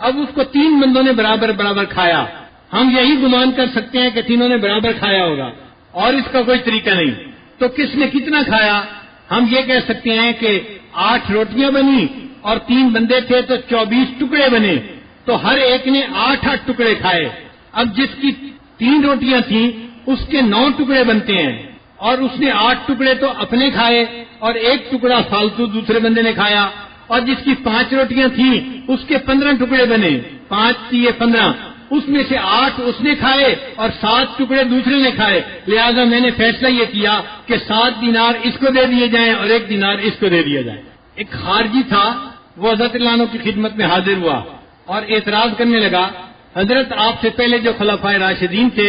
اب اس کو 3 بندوں نے برابر برابر کھایا۔ ہم یہی گمان کر سکتے ہیں کہ تینوں نے برابر کھایا ہوگا، اور اس کا کوئی طریقہ نہیں۔ تو کس نے کتنا کھایا؟ ہم یہ کہہ سکتے ہیں کہ 8 روٹیاں بنی اور 3 بندے تھے تو 24 ٹکڑے بنے، تو ہر ایک نے 8 ٹکڑے کھائے۔ اب جس کی 3 روٹیاں تھیں اس کے 9 ٹکڑے بنتے ہیں، اور اس نے 8 ٹکڑے تو اپنے کھائے اور 1 ٹکڑا فالتو دوسرے بندے نے کھایا۔ اور جس کی 5 روٹیاں تھیں اس کے 15 ٹکڑے بنے، 5 تیے 15، اس میں سے 8 اس نے کھائے اور 7 ٹکڑے دوسرے نے کھائے۔ لہذا میں نے فیصلہ یہ کیا کہ 7 دینار اس کو دے دیے جائیں اور 1 دینار اس کو دے دیا جائے۔ ایک خارجی تھا، وہ حضرت عنہ کی خدمت میں حاضر ہوا اور اعتراض کرنے لگا حضرت آپ سے پہلے جو خلفائے راشدین تھے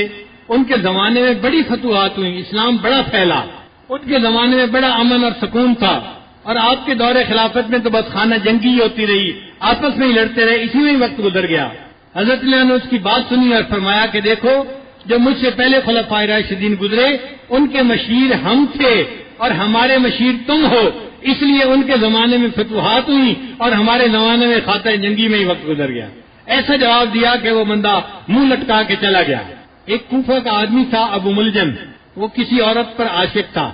ان کے زمانے میں بڑی فتوحات ہوئی، اسلام بڑا پھیلا، ان کے زمانے میں بڑا امن اور سکون تھا، اور آپ کے دور خلافت میں تو بس خانہ جنگی ہوتی رہی، آپس میں ہی لڑتے رہے، اسی میں ہی وقت گزر گیا۔ حضرت علی نے اس کی بات سنی اور فرمایا کہ دیکھو جو مجھ سے پہلے خلفائے راشدین گزرے ان کے مشیر ہم تھے اور ہمارے مشیر تم ہو، اس لیے ان کے زمانے میں فتوحات ہوئی اور ہمارے زمانے میں خانہ جنگی میں ہی وقت گزر گیا۔ ایسا جواب دیا کہ وہ بندہ منہ لٹکا کے چلا گیا۔ ایک کوفہ کا آدمی تھا ابو ملجم، وہ کسی عورت پر عاشق تھا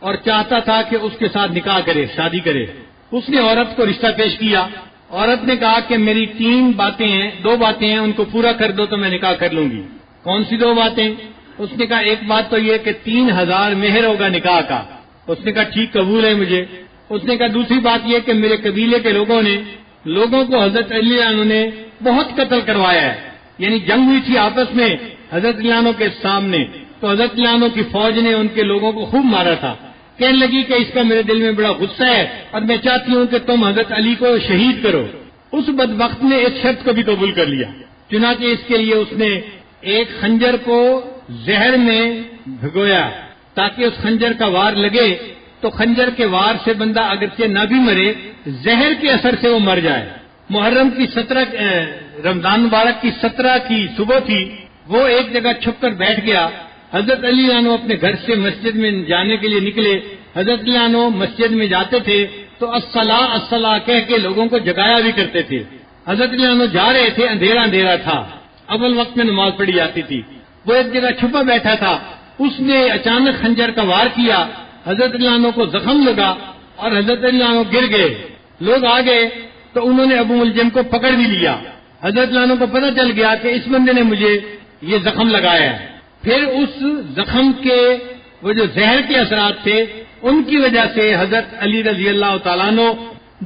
اور چاہتا تھا کہ اس کے ساتھ نکاح کرے، شادی کرے۔ اس نے عورت کو رشتہ پیش کیا، عورت نے کہا کہ میری 2 باتیں ہیں ان کو پورا کر دو تو میں نکاح کر لوں گی۔ کون سی 2 باتیں؟ اس نے کہا ایک بات تو یہ کہ 3000 مہر ہوگا نکاح کا۔ اس نے کہا ٹھیک قبول ہے مجھے۔ اس نے کہا دوسری بات یہ کہ میرے قبیلے کے لوگوں کو حضرت علی عنہ نے بہت قتل کروایا ہے، یعنی جنگ ہوئی تھی آپس میں حضرت علی عنہ کے سامنے، تو حضرت علی عنہ کی فوج نے ان کے لوگوں کو خوب مارا تھا۔ کہنے لگی کہ اس کا میرے دل میں بڑا غصہ ہے اور میں چاہتی ہوں کہ تم حضرت علی کو شہید کرو۔ اس بدبخت نے اس شرط کو بھی قبول کر لیا، چنانچہ اس کے لیے اس نے ایک خنجر کو زہر میں بھگویا تاکہ اس خنجر کا وار لگے تو خنجر کے وار سے بندہ اگرچہ نہ بھی مرے، زہر کے اثر سے وہ مر جائے۔ محرم کی 17 رمضان مبارک کی 17 کی صبح تھی، وہ ایک جگہ چھپ کر بیٹھ گیا۔ حضرت علی عنہ اپنے گھر سے مسجد میں جانے کے لیے نکلے۔ حضرت علی عنہ مسجد میں جاتے تھے تو الصلاۃ الصلاۃ کہہ کے لوگوں کو جگایا بھی کرتے تھے۔ حضرت علی عنہ جا رہے تھے، اندھیرا تھا، اول وقت میں نماز پڑھی جاتی تھی، وہ ایک جگہ چھپا بیٹھا تھا، اس نے اچانک خنجر کا وار کیا، حضرت علی عنہ کو زخم لگا اور حضرت علی عنہ گر گئے۔ لوگ آ گئے تو انہوں نے ابو ملجم کو پکڑ بھی لیا۔ حضرت علی عنہ کو پتہ چل گیا کہ اس بندے نے مجھے یہ زخم لگایا ہے۔ پھر اس زخم کے وہ جو زہر کے اثرات تھے ان کی وجہ سے حضرت علی رضی اللہ تعالیٰ عنہ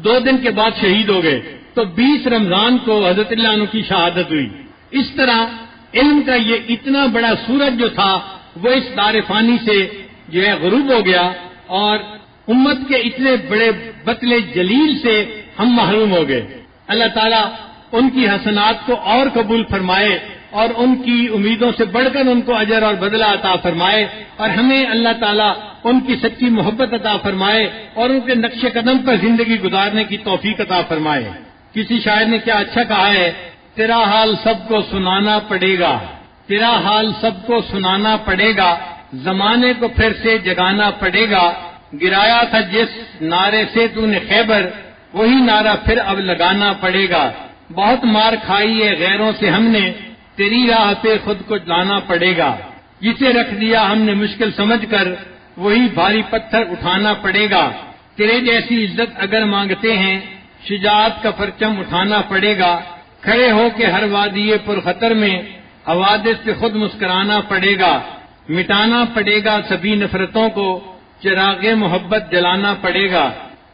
2 دن کے بعد شہید ہو گئے، تو 20 رمضان کو حضرت علی عنہ کی شہادت ہوئی۔ اس طرح علم کا یہ اتنا بڑا سورج جو تھا وہ اس دار فانی سے جو ہے غروب ہو گیا، اور امت کے اتنے بڑے بطل جلیل سے ہم محروم ہو گئے۔ اللہ تعالیٰ ان کی حسنات کو اور قبول فرمائے اور ان کی امیدوں سے بڑھ کر ان کو اجر اور بدلہ عطا فرمائے، اور ہمیں اللہ تعالیٰ ان کی سچی محبت عطا فرمائے اور ان کے نقش قدم پر زندگی گزارنے کی توفیق عطا فرمائے۔ کسی شاعر نے کیا اچھا کہا ہے، تیرا حال سب کو سنانا پڑے گا، تیرا حال سب کو سنانا پڑے گا، زمانے کو پھر سے جگانا پڑے گا، گرایا تھا جس نعرے سے تو نے خیبر، وہی نعرہ پھر اب لگانا پڑے گا، بہت مار کھائی ہے غیروں سے ہم نے، تیری راہ پہ خود کو لانا پڑے گا، جسے رکھ دیا ہم نے مشکل سمجھ کر وہی بھاری پتھر اٹھانا پڑے گا، تیرے جیسی عزت اگر مانگتے ہیں شجاعت کا پرچم اٹھانا پڑے گا، کھڑے ہو کے ہر وادی پر خطر میں حوادث پہ خود مسکرانا پڑے گا، مٹانا پڑے گا سبھی نفرتوں کو، چراغ محبت جلانا پڑے گا،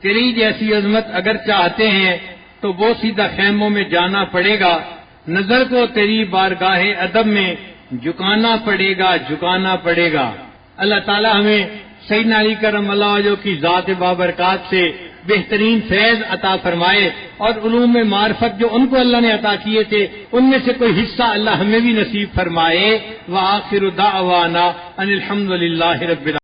تیری جیسی عظمت اگر چاہتے ہیں تو وہ سیدھا خیموں میں جانا پڑے گا، نظر کو تیری بارگاہ ادب میں جھکانا پڑے گا، جھکانا پڑے گا۔ اللہ تعالی ہمیں سیدنا علی کرم اللہ وجہہ کی ذات بابرکات سے بہترین فیض عطا فرمائے، اور علوم معرفت جو ان کو اللہ نے عطا کیے تھے ان میں سے کوئی حصہ اللہ ہمیں بھی نصیب فرمائے۔ وآخر دعوانا ان الحمد للہ رب العالمین۔